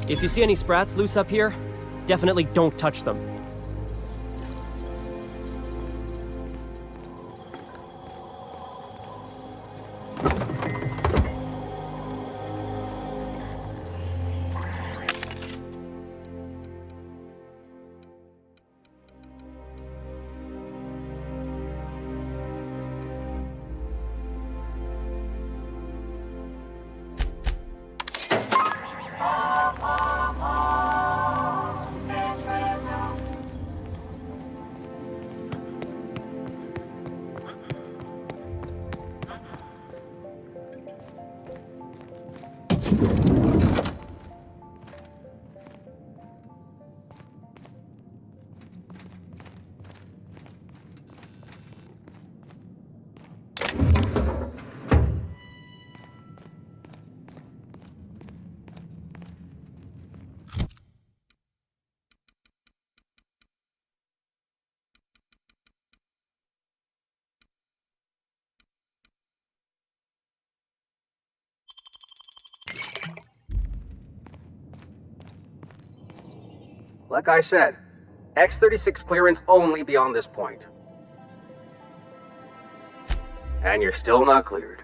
If you see any sprats loose up here, definitely don't touch them. Like I said, X-36 clearance only beyond this point. And you're still not cleared.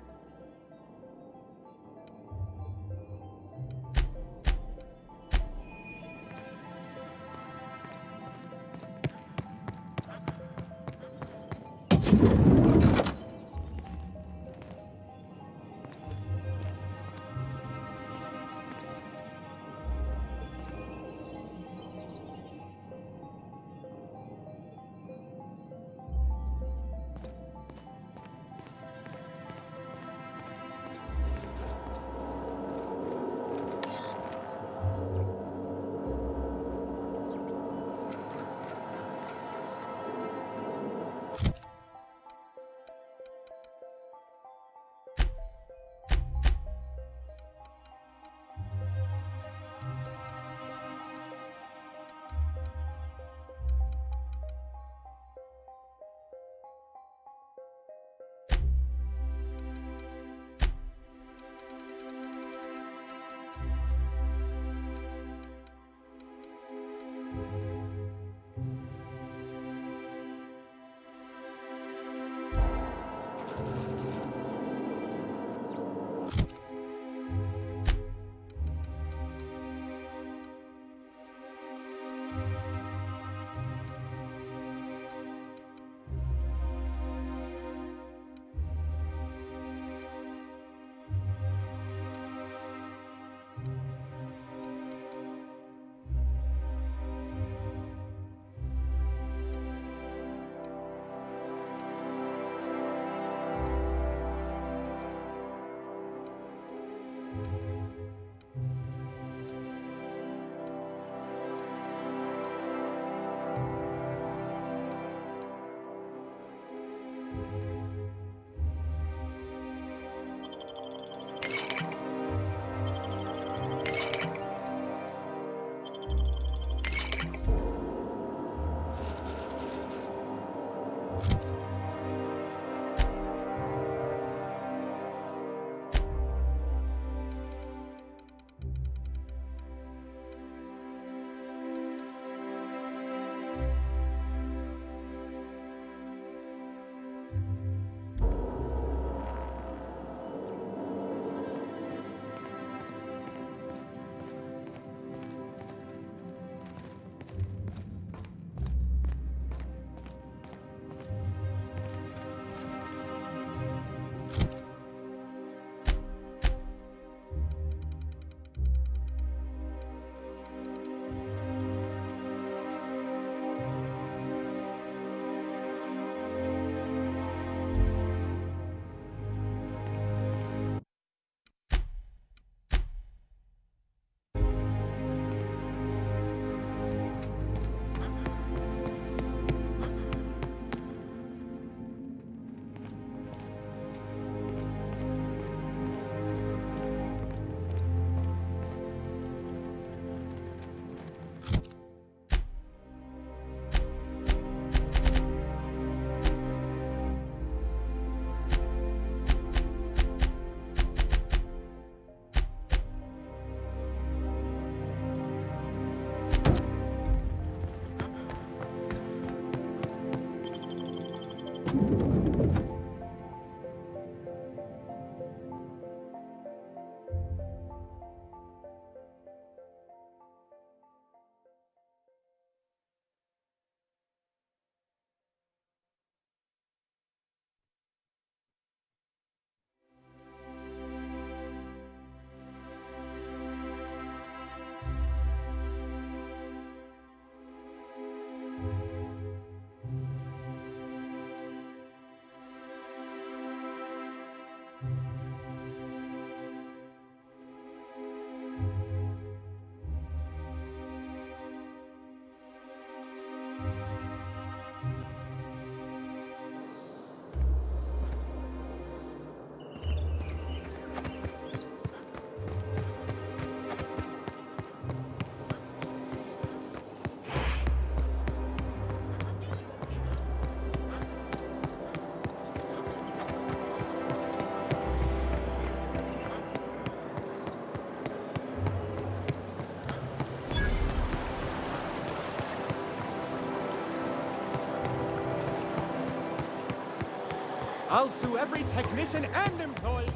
I'll sue every technician and employee.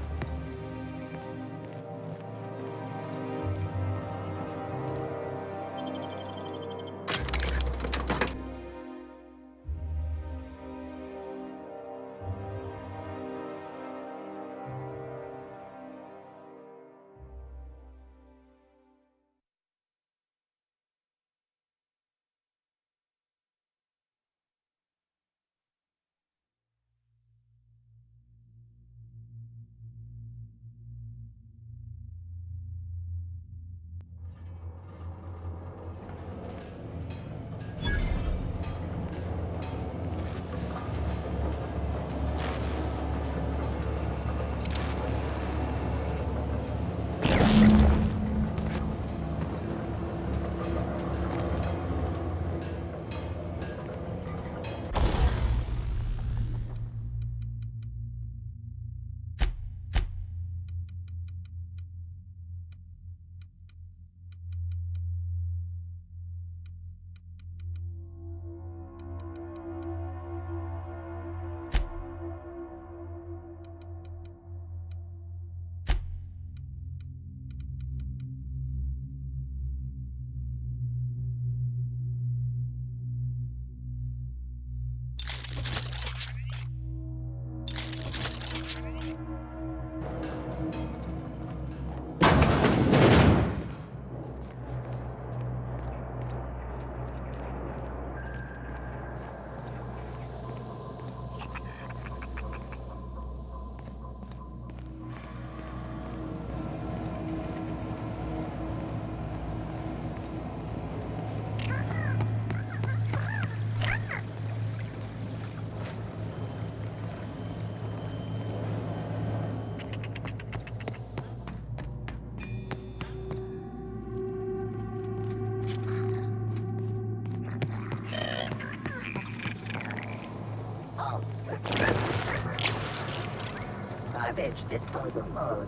garbage disposal mode.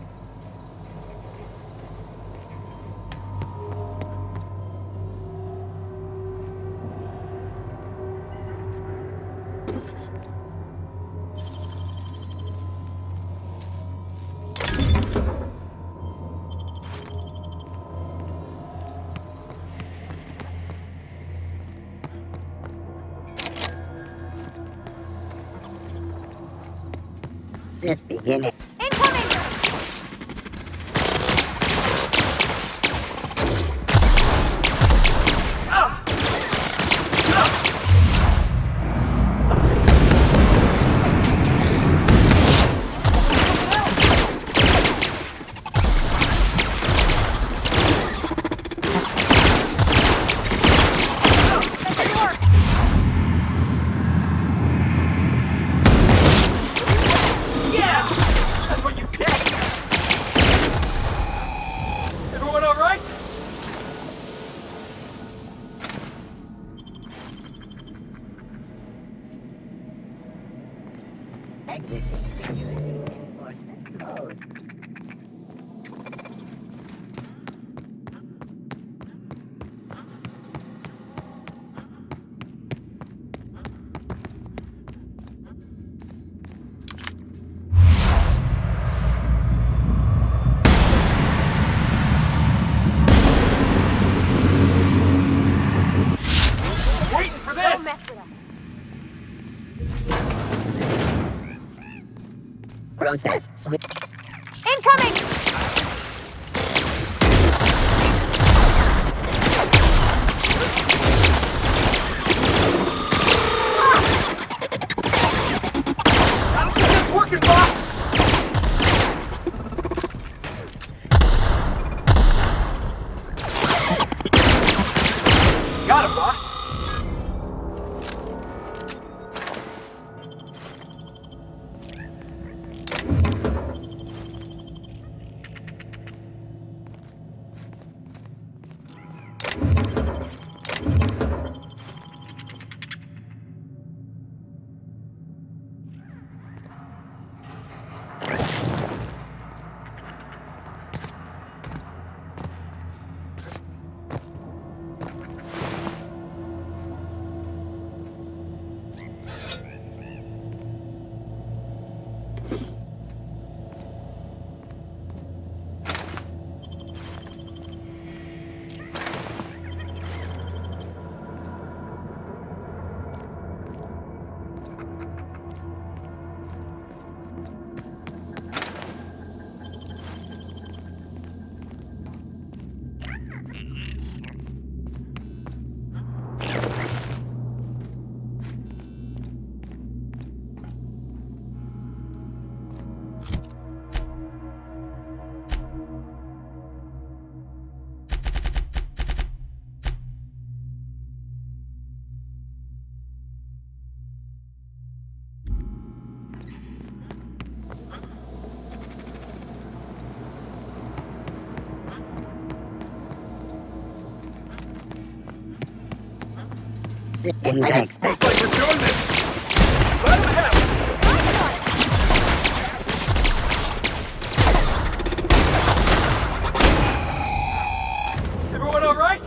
Since beginning. Exiting security enforcement mode. Waiting for this! Don't mess with us. Process switch. Incoming! It's working, boss! Got him, boss! Didn't expect. Looks like we're doing this! Let him have it! Everyone all right?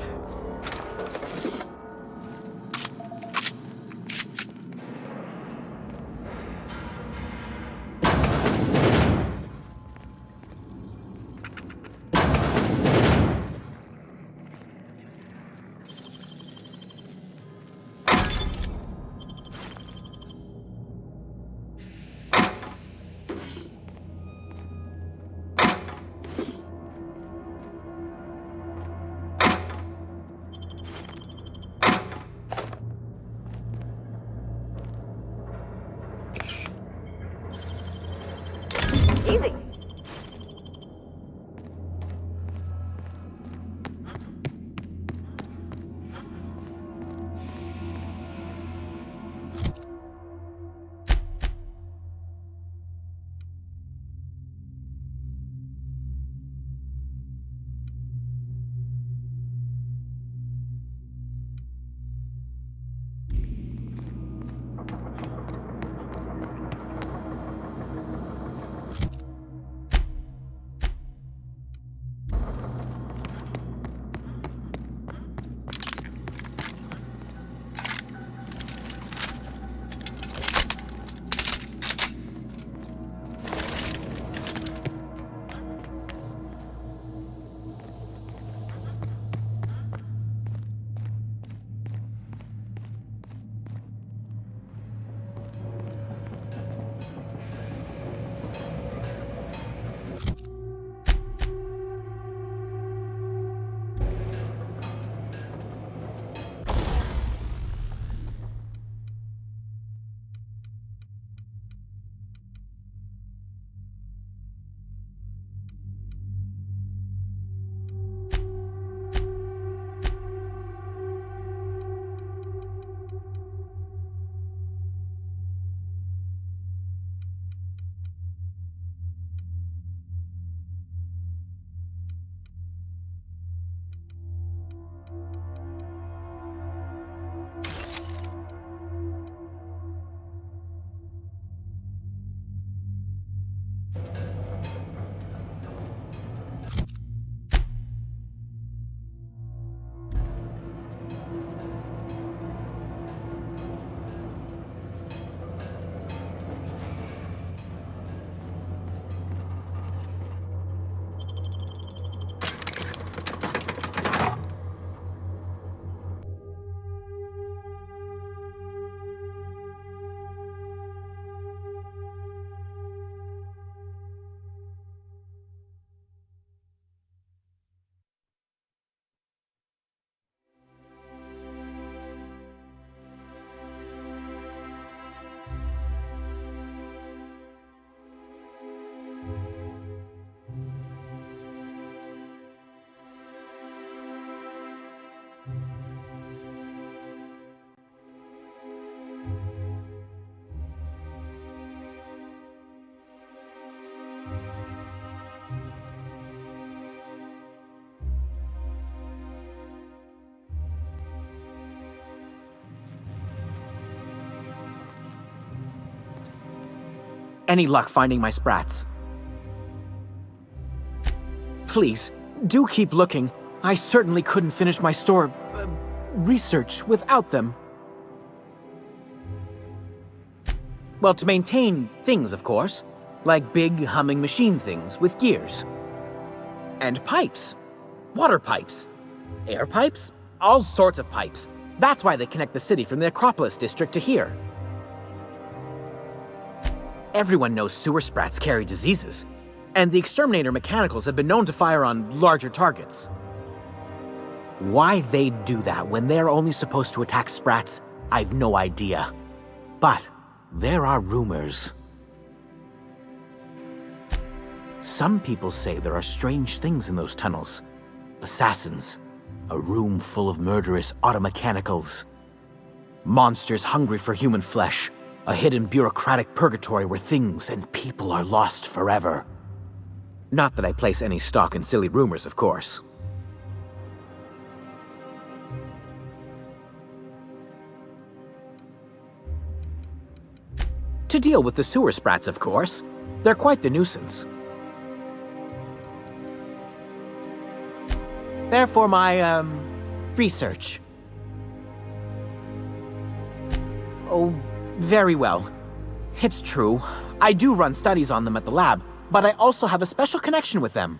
Easy. any luck finding my sprats. Please, do keep looking. I certainly couldn't finish my research without them. Well, to maintain things, of course. Like big, humming machine things with gears. And pipes. Water pipes. Air pipes. All sorts of pipes. That's why they connect the city from the Acropolis district to here. Everyone knows sewer sprats carry diseases. And the exterminator mechanicals have been known to fire on larger targets. Why they'd do that when they're only supposed to attack sprats, I've no idea. But there are rumors. Some people say there are strange things in those tunnels. Assassins, a room full of murderous automechanicals. Monsters hungry for human flesh, a hidden bureaucratic purgatory where things and people are lost forever. Not that I place any stock in silly rumors, of course. To deal with the sewer sprats, of course. They're quite the nuisance. Therefore, my, research. Oh, very well. It's true. I do run studies on them at the lab, but I also have a special connection with them.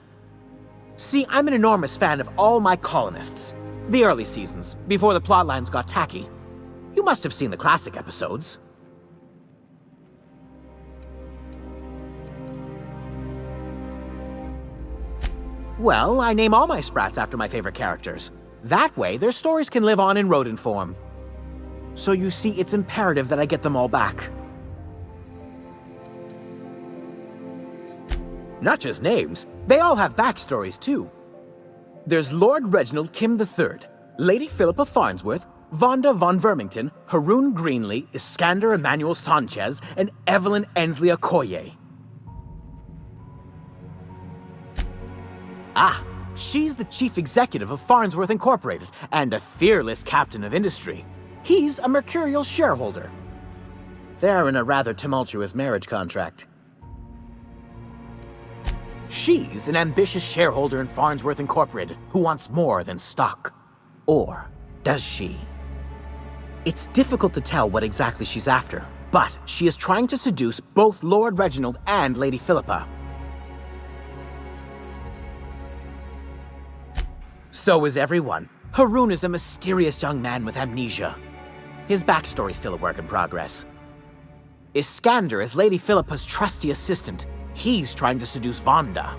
See, I'm an enormous fan of all my colonists. The early seasons, before the plotlines got tacky. You must have seen the classic episodes. Well, I name all my sprats after my favorite characters. That way, their stories can live on in rodent form. So you see, it's imperative that I get them all back. Not just names, they all have backstories too. There's Lord Reginald Kim III, Lady Philippa Farnsworth, Vonda von Vermington, Haroon Greenlee, Iskander Emmanuel Sanchez, and Evelyn Ensley Okoye. Ah, she's the chief executive of Farnsworth Incorporated and a fearless captain of industry. He's a mercurial shareholder. They're in a rather tumultuous marriage contract. She's an ambitious shareholder in Farnsworth Incorporated who wants more than stock. Or does she? It's difficult to tell what exactly she's after, but she is trying to seduce both Lord Reginald and Lady Philippa. So is everyone. Haroon is a mysterious young man with amnesia. His backstory's still a work in progress. Iskander is Lady Philippa's trusty assistant. He's trying to seduce Vonda.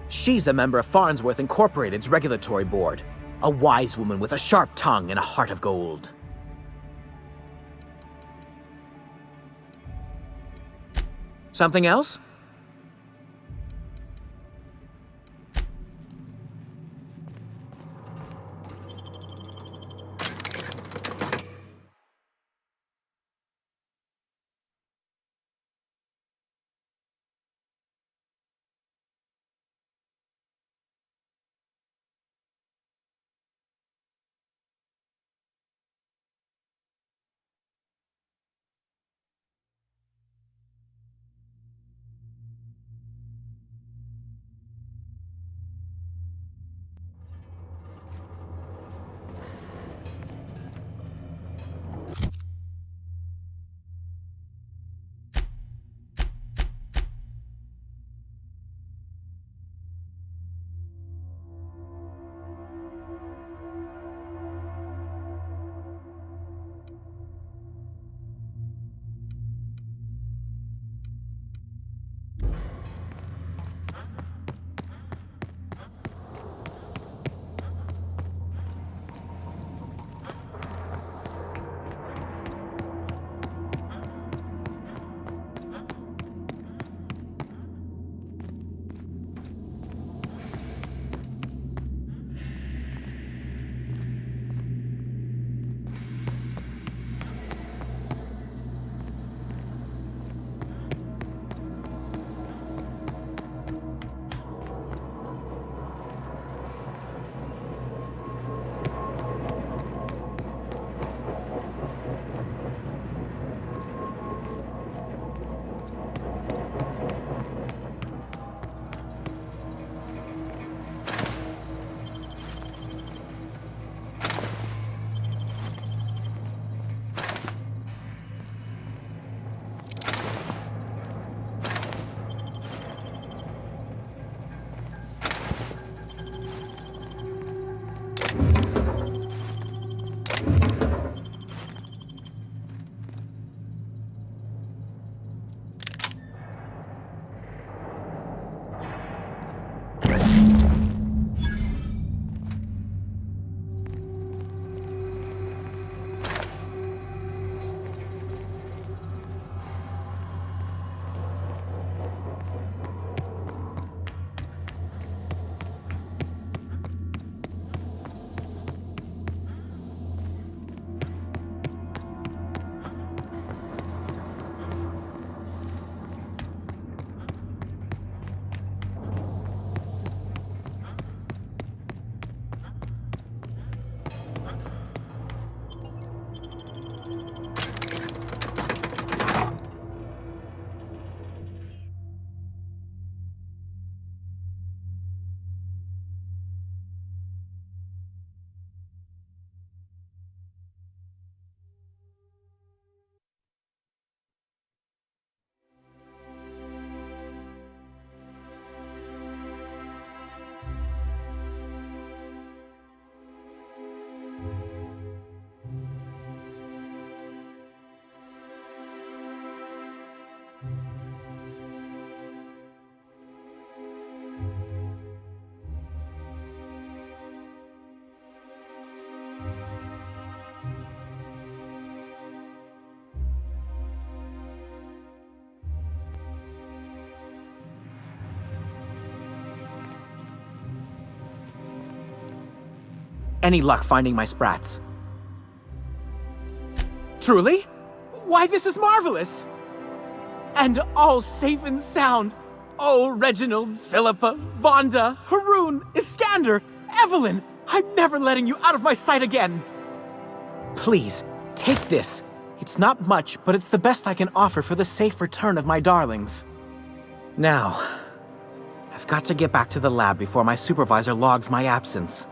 She's a member of Farnsworth Incorporated's regulatory board. A wise woman with a sharp tongue and a heart of gold. Something else? any luck finding my sprats. Truly? Why, this is marvelous! And all safe and sound. Oh, Reginald, Philippa, Vonda, Haroon, Iskander, Evelyn, I'm never letting you out of my sight again. Please, take this. It's not much, but it's the best I can offer for the safe return of my darlings. Now, I've got to get back to the lab before my supervisor logs my absence.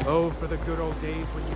Oh, for the good old days when you...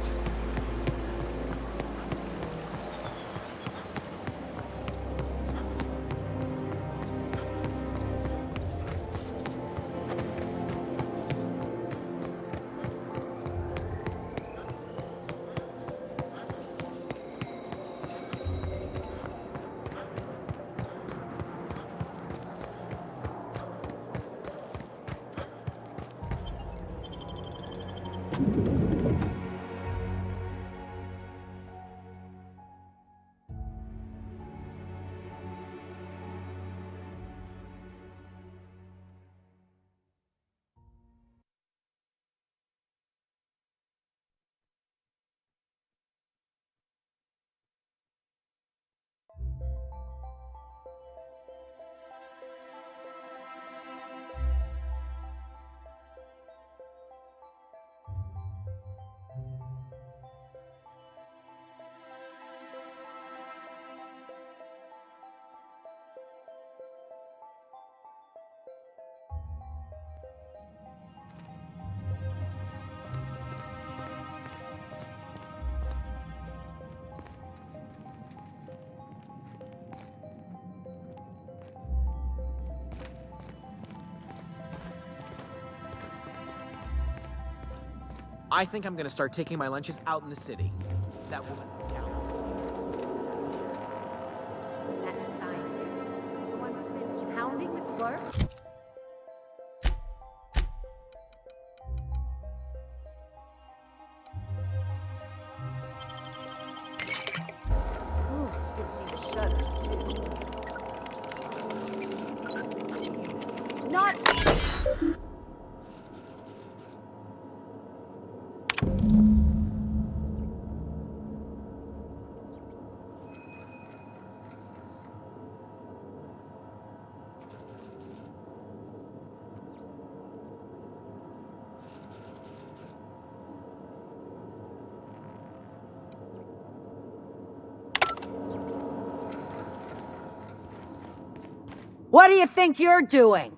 I think I'm gonna start taking my lunches out in the city. That woman from town. That scientist, the one who's been hounding the clerk? Ooh, gives me the shudders, too. Not... What do you think you're doing?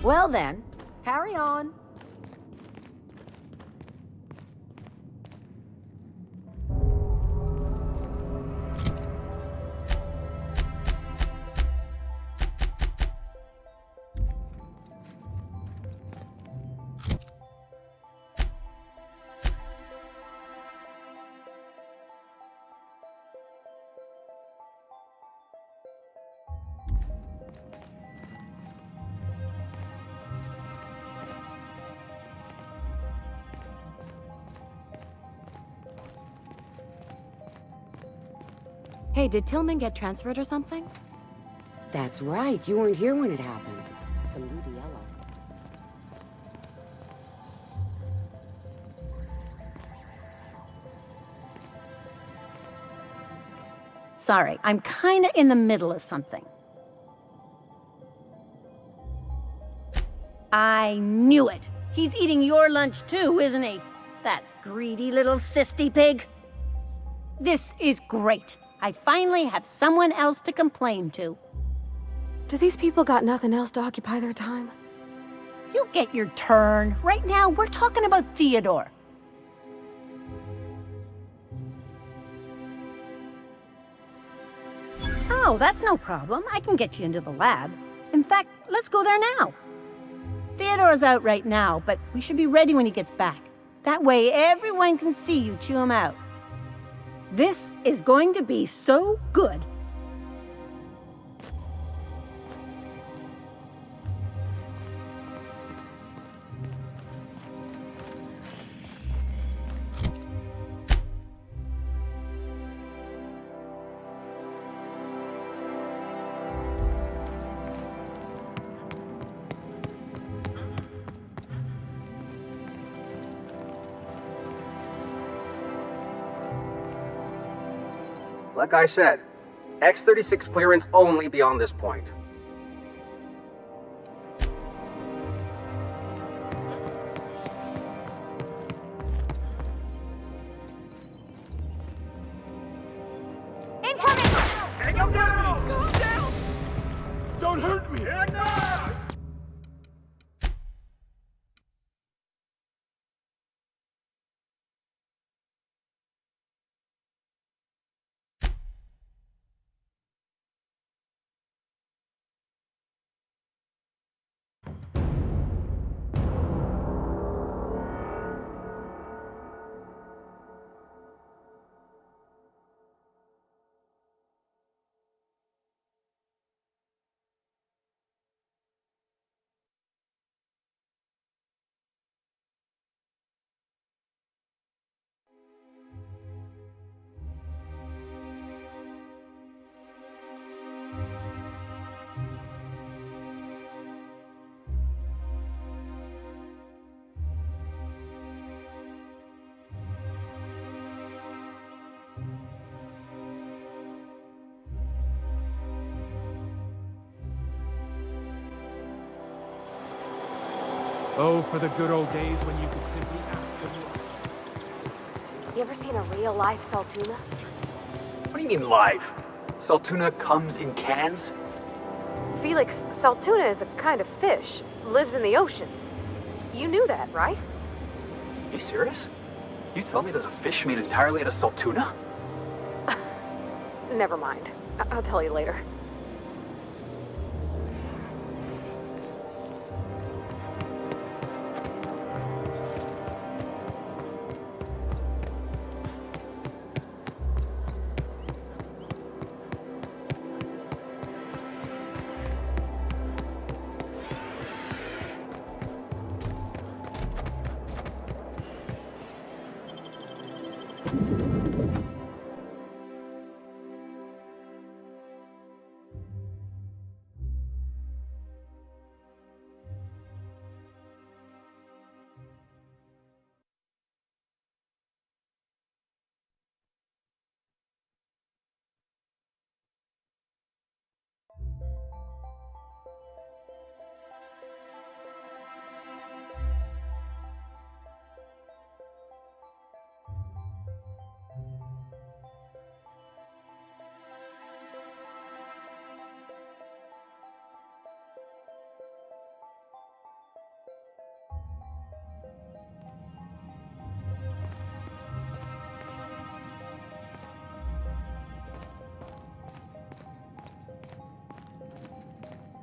Well then, carry on. Hey, did Tillman get transferred or something? That's right. You weren't here when it happened. Some UDL. Sorry, I'm kinda in the middle of something. I knew it! He's eating your lunch too, isn't he? That greedy little cysty pig. This is great. I finally have someone else to complain to. Do these people got nothing else to occupy their time? You'll get your turn. Right now, we're talking about Theodore. Oh, that's no problem. I can get you into the lab. In fact, let's go there now. Theodore's out right now, but we should be ready when he gets back. That way, everyone can see you chew him out. This is going to be so good. Like I said, X-36 clearance only beyond this point. Incoming! Hang him down! Calm down! Don't hurt me! Oh, for the good old days when you could simply ask of You ever seen a real life Saltuna? What do you mean live? Saltuna comes in cans? Felix, Saltuna is a kind of fish. Lives in the ocean. You knew that, right? You serious? You tell me there's a fish made entirely out of Saltuna? Never mind. I'll tell you later.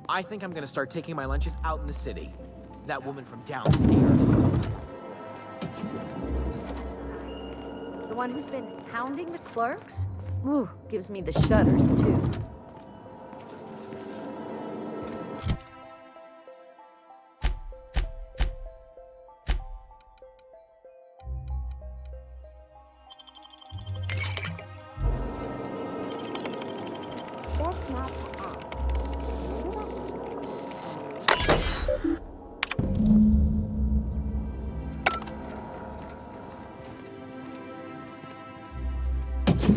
I think I'm gonna start taking my lunches out in the city. That woman from downstairs is telling me. The one who's been hounding the clerks? Ooh, gives me the shudders, too. Hey,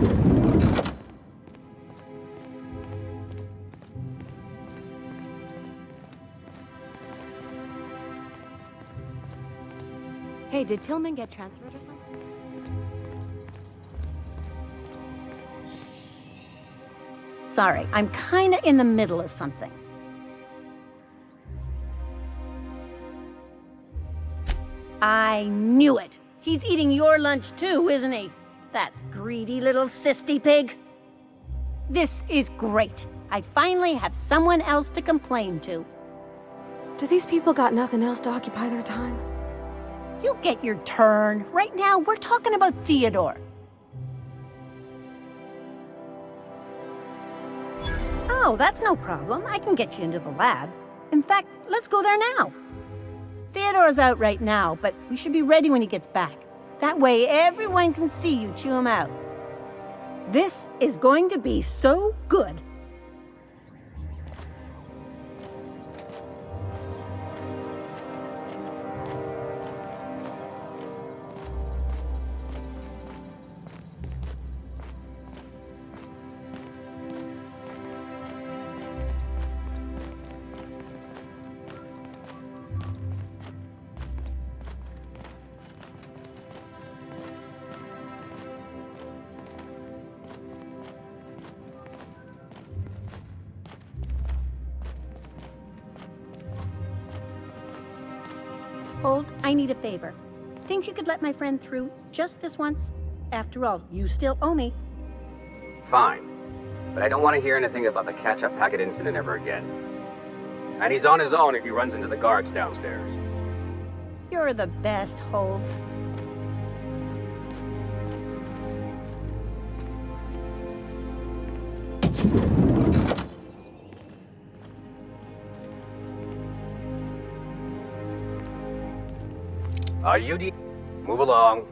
did Tillman get transferred or something? Sorry, I'm kinda in the middle of something. I knew it! He's eating your lunch too, isn't he? That greedy little cysty pig. This is great. I finally have someone else to complain to. Do these people got nothing else to occupy their time? You'll get your turn. Right now, we're talking about Theodore. Oh, that's no problem. I can get you into the lab. In fact, let's go there now. Theodore's out right now, but we should be ready when he gets back. That way, everyone can see you chew him out. This is going to be so good. Hold, I need a favor. Think you could let my friend through just this once? After all, you still owe me. Fine. But I don't want to hear anything about the catch-up packet incident ever again. And he's on his own if he runs into the guards downstairs. You're the best, Holt. UD, move along.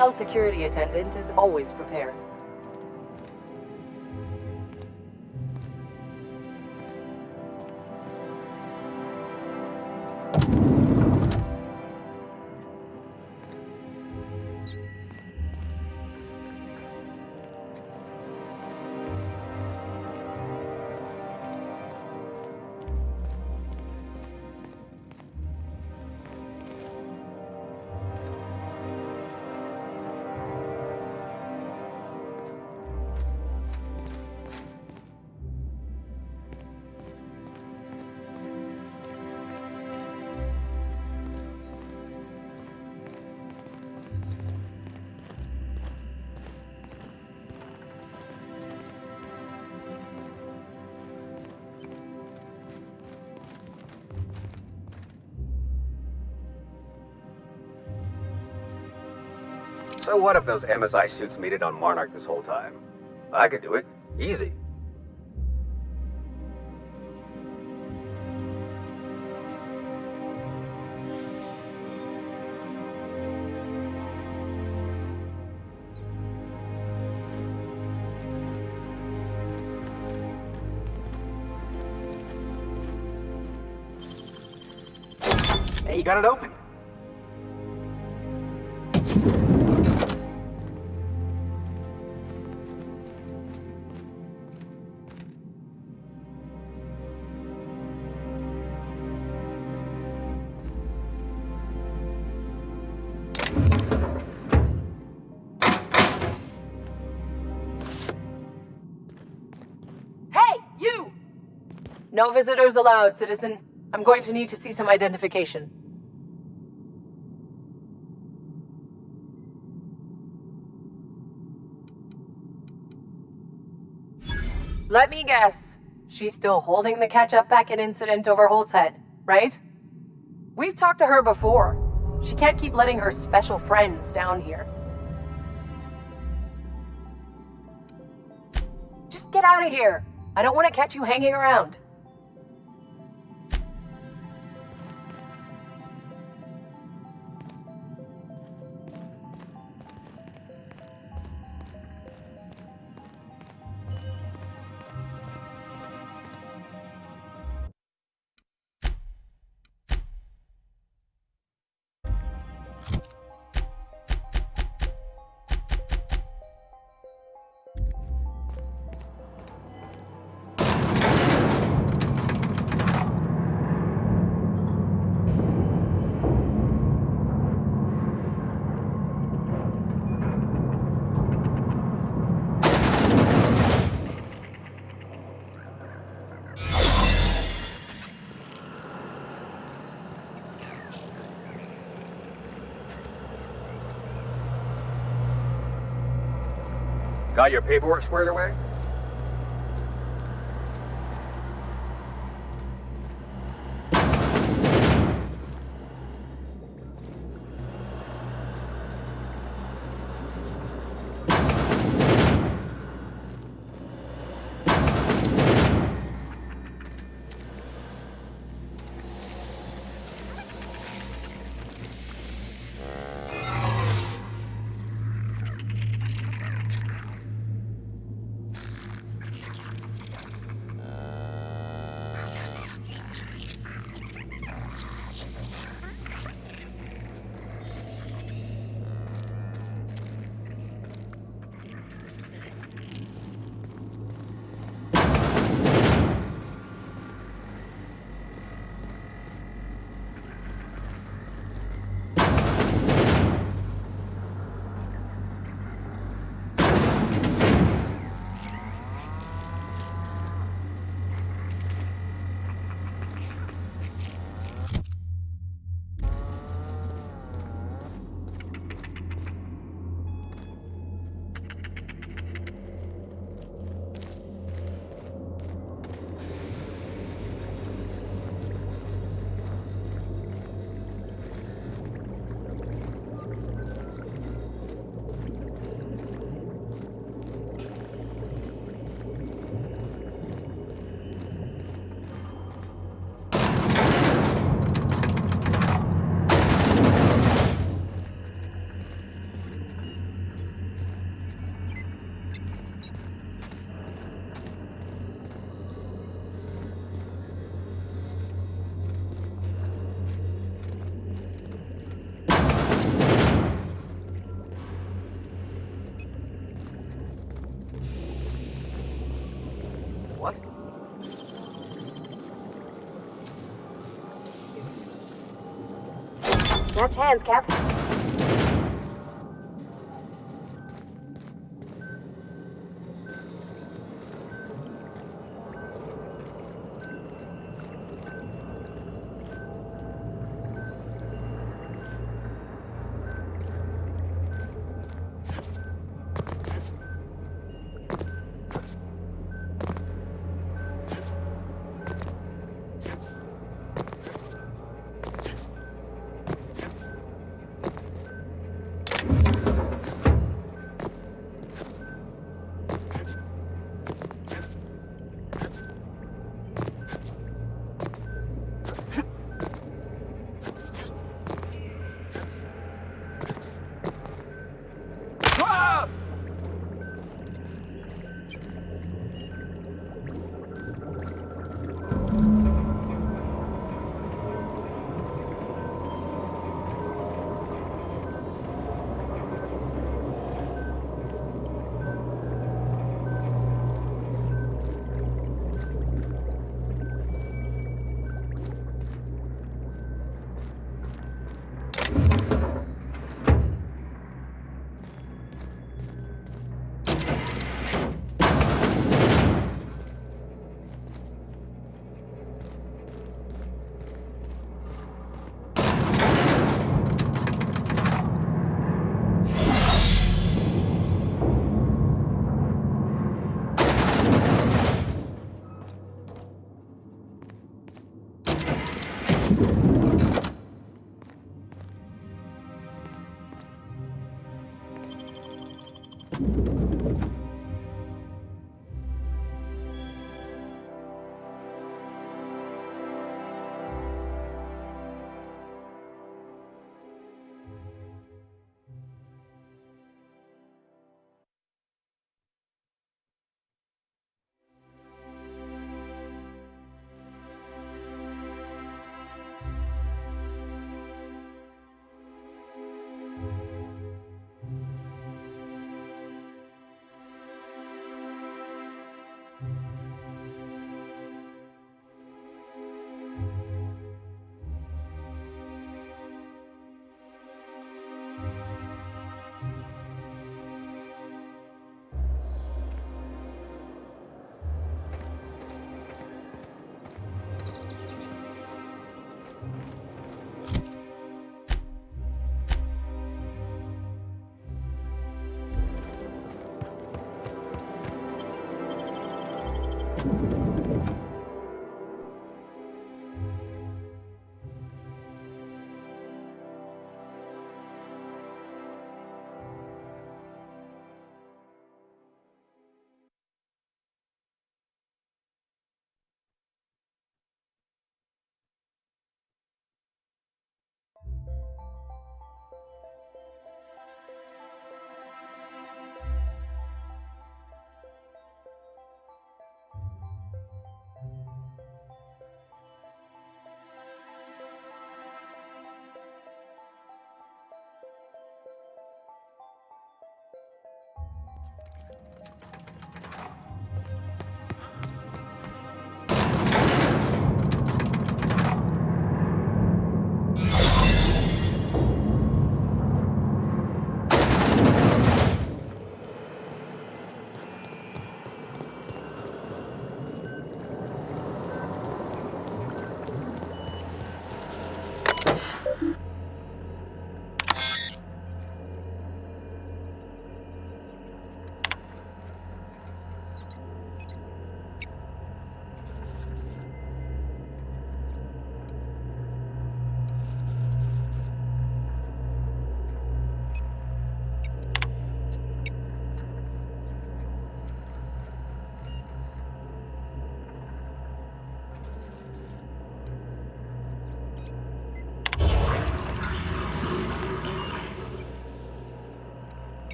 UDL security attendant is always prepared. So what if those MSI suits made it on Monarch this whole time? I could do it. Easy. Hey, you got it open. No visitors allowed, citizen. I'm going to need to see some identification. Let me guess. She's still holding the catch-up packet incident over Holt's head, right? We've talked to her before. She can't keep letting her special friends down here. Just get out of here. I don't want to catch you hanging around. Got your paperwork squared away? What? Left hands, Cap.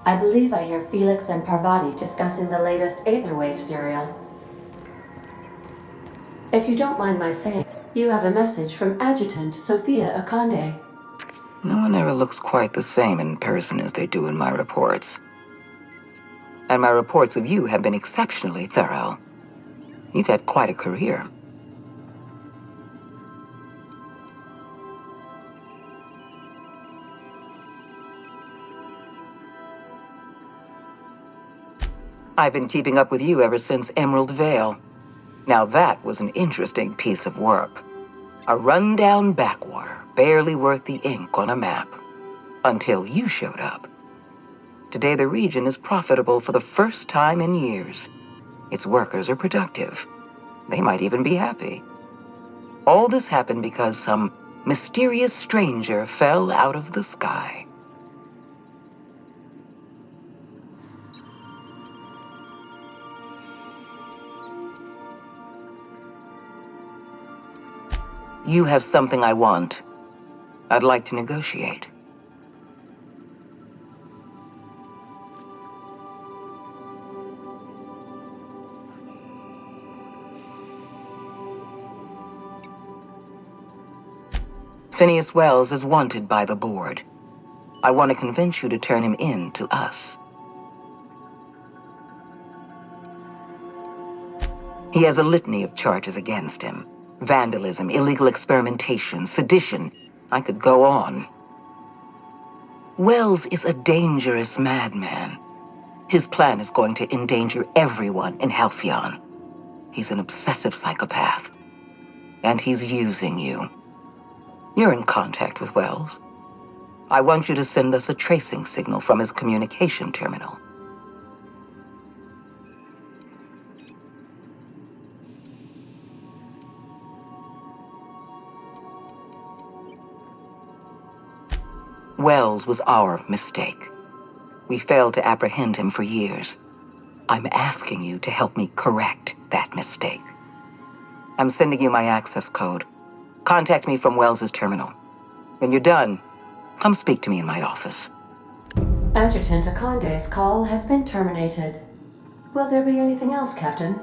I believe I hear Felix and Parvati discussing the latest Aetherwave serial. If you don't mind my saying, you have a message from Adjutant Sophia Akande. No one ever looks quite the same in person as they do in my reports. And my reports of you have been exceptionally thorough. You've had quite a career. I've been keeping up with you ever since Emerald Vale. Now that was an interesting piece of work. A rundown backwater, barely worth the ink on a map. Until you showed up. Today the region is profitable for the first time in years. Its workers are productive. They might even be happy. All this happened because some mysterious stranger fell out of the sky. You have something I want. I'd like to negotiate. Phineas Wells is wanted by the board. I want to convince you to turn him in to us. He has a litany of charges against him. Vandalism, illegal experimentation, sedition. I could go on. Wells is a dangerous madman. His plan is going to endanger everyone in Halcyon. He's an obsessive psychopath. And he's using you. You're in contact with Wells. I want you to send us a tracing signal from his communication terminal. Wells was our mistake. We failed to apprehend him for years. I'm asking you to help me correct that mistake. I'm sending you my access code. Contact me from Wells's terminal. When you're done, come speak to me in my office. Adjutant Akande's call has been terminated. Will there be anything else, Captain?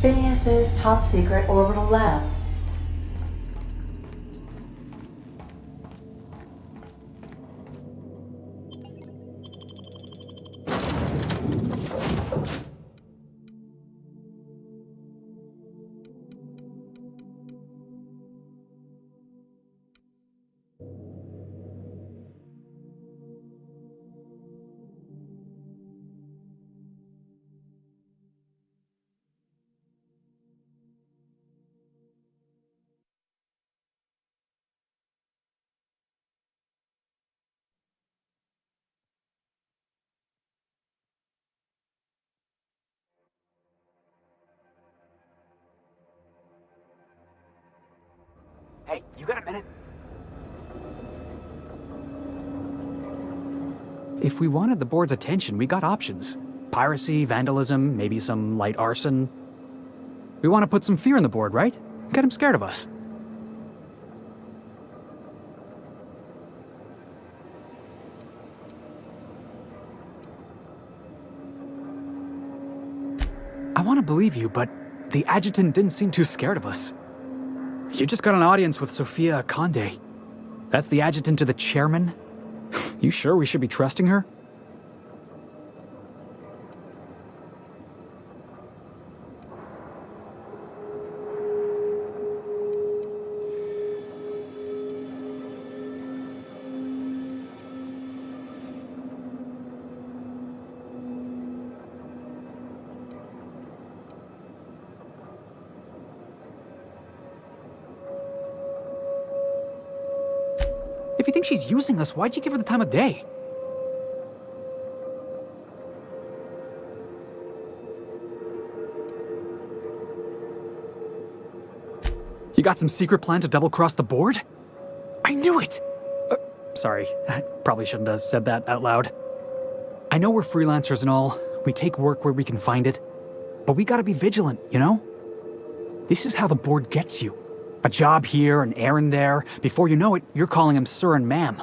Phineas's top-secret orbital lab. Hey, you got a minute? If we wanted the board's attention, we got options. Piracy, vandalism, maybe some light arson. We want to put some fear in the board, right? Get them scared of us. I want to believe you, but the adjutant didn't seem too scared of us. You just got an audience with Sophia Conde. That's the adjutant to the chairman? You sure we should be trusting her? If you think she's using us, why'd you give her the time of day? You got some secret plan to double-cross the board? I knew it! Sorry, I probably shouldn't have said that out loud. I know we're freelancers and all. We take work where we can find it. But we gotta be vigilant, you know? This is how the board gets you. A job here, an errand there. Before you know it, you're calling him sir and ma'am.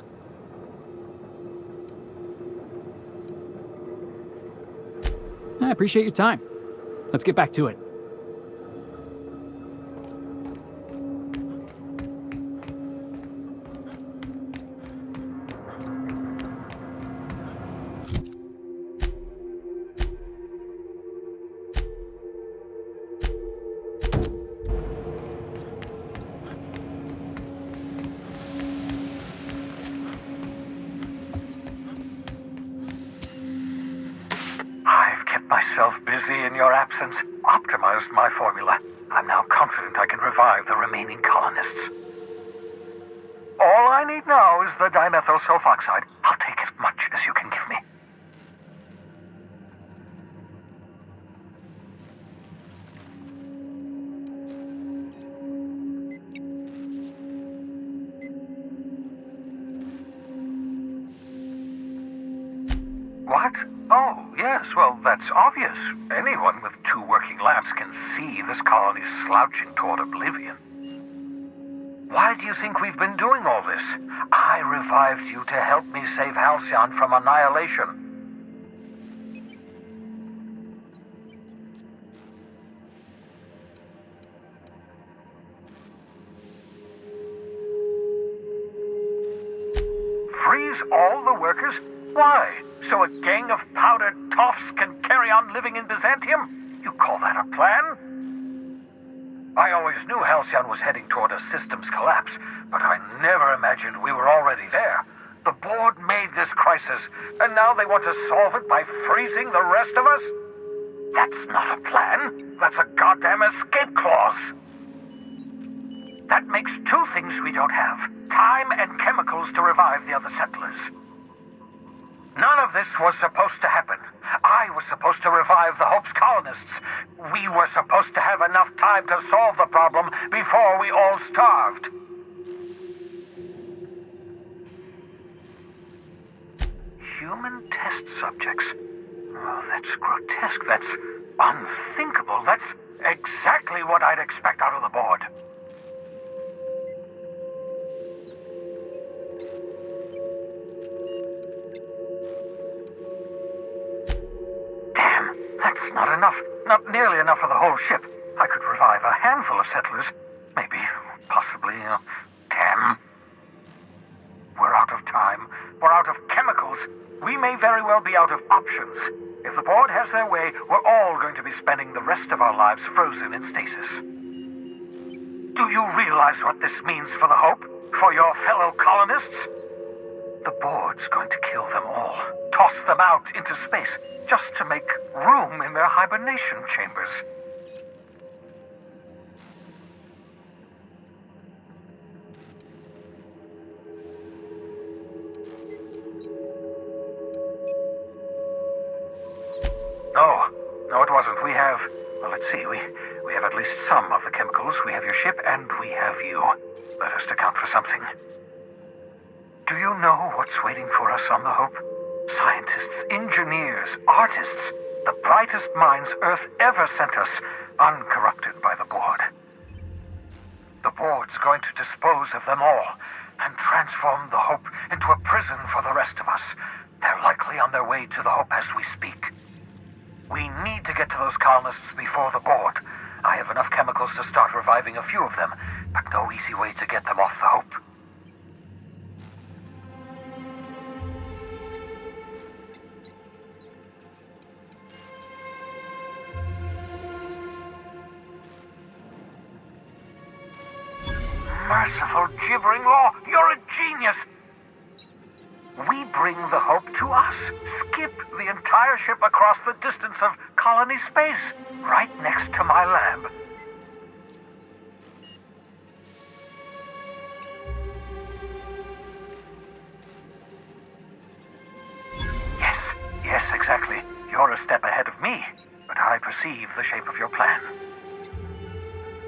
I appreciate your time. Let's get back to it. Myself busy in your absence, optimized my formula. I'm now confident I can revive the remaining colonists. All I need now is the dimethyl sulfoxide. I'll take as much as you can give me. What? Oh, yes, well, that's obvious. Anyone with 2 working labs can see this colony's slouching toward oblivion. Why do you think we've been doing all this? I revived you to help me save Halcyon from annihilation. Freeze all the workers? Why? So a gang of powdered toffs can carry on living in Byzantium? You call that a plan? I always knew Halcyon was heading toward a systems collapse, but I never imagined we were already there. The board made this crisis, and now they want to solve it by freezing the rest of us? That's not a plan. That's a goddamn escape clause. That makes 2 things we don't have. Time and chemicals to revive the other settlers. None of this was supposed to happen. I was supposed to revive the Hope's colonists. We were supposed to have enough time to solve the problem before we all starved. Human test subjects. Oh, that's grotesque. That's unthinkable. That's exactly what I'd expect out of the board. Damn, that's not enough. Not nearly enough for the whole ship. I could revive a handful of settlers. Maybe, possibly, 10. We're out of time. We're out of chemicals. We may very well be out of options. If the board has their way, we're all going to be spending the rest of our lives frozen in stasis. Do you realize what this means for the Hope? For your fellow colonists? The board's going to kill them all. Toss them out into space, just to make room in their hibernation chambers. No, it wasn't. We have... Well, let's see. We have at least some of the chemicals. We have your ship, and we have you. That has to count for something. Do you know what's waiting for us on the Hope? Scientists, engineers, artists, the brightest minds Earth ever sent us, uncorrupted by the board. The board's going to dispose of them all and transform the Hope into a prison for the rest of us. They're likely on their way to the Hope as we speak. We need to get to those colonists before the board. I have enough chemicals to start reviving a few of them, but no easy way to get them off the Hope. Merciful gibbering law, you're a genius! We bring the Hope to us. Skip the entire ship across the distance of colony space, right next to my lab. Yes, exactly. You're a step ahead of me, but I perceive the shape of your plan.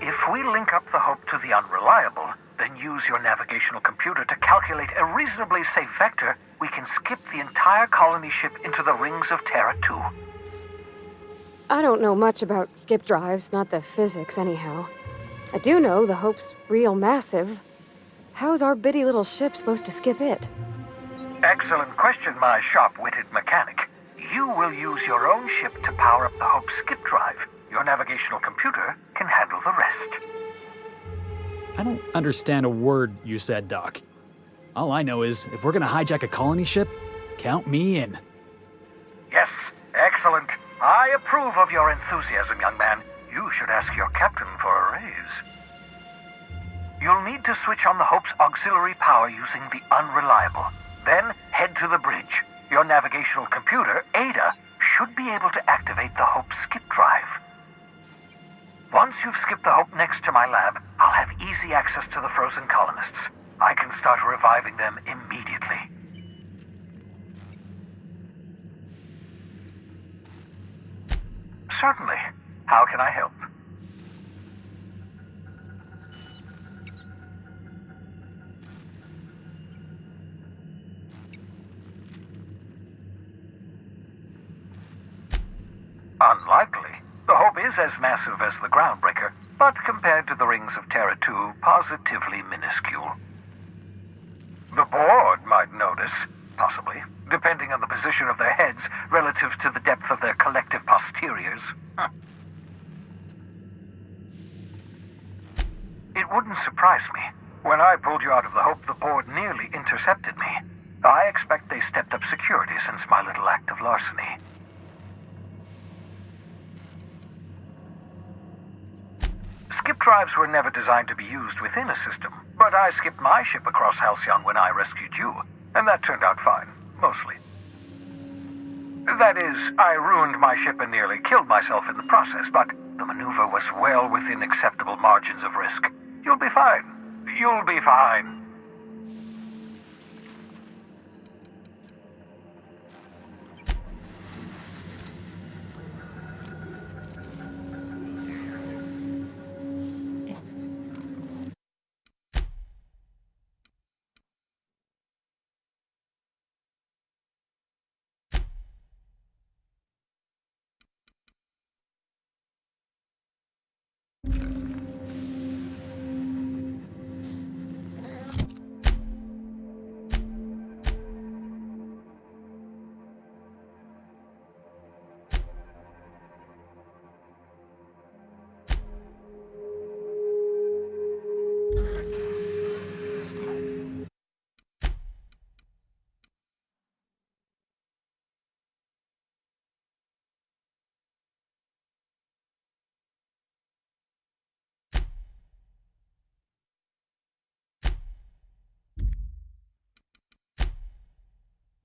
If we link up the Hope to the Unreliable, then use your navigational computer to calculate a reasonably safe vector, we can skip the entire colony ship into the rings of Terra 2. I don't know much about skip drives, not the physics anyhow. I do know the Hope's real massive. How's our bitty little ship supposed to skip it? Excellent question, my sharp-witted mechanic. You will use your own ship to power up the Hope's skip drive. Your navigational computer can handle the rest. I don't understand a word you said, Doc. All I know is, if we're gonna hijack a colony ship, count me in. Yes, excellent. I approve of your enthusiasm, young man. You should ask your captain for a raise. You'll need to switch on the Hope's auxiliary power using the Unreliable. Then head to the bridge. Your navigational computer, Ada, should be able to activate the Hope's skip drive. Once you've skipped the Hope next to my lab, I'll have easy access to the frozen colonists. I can start reviving them immediately. Certainly. How can I help? Unlikely. The Hope is as massive as the Groundbreaker, but compared to the rings of Terra 2, positively minuscule. The board might notice, possibly, depending on the position of their heads relative to the depth of their collective posteriors. It wouldn't surprise me. When I pulled you out of the Hope, the board nearly intercepted me. I expect they stepped up security since my little act of larceny. Skip drives were never designed to be used within a system, but I skipped my ship across Halcyon when I rescued you, and that turned out fine, mostly. That is, I ruined my ship and nearly killed myself in the process, but the maneuver was well within acceptable margins of risk. You'll be fine. You'll be fine.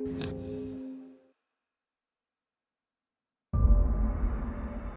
Ugh.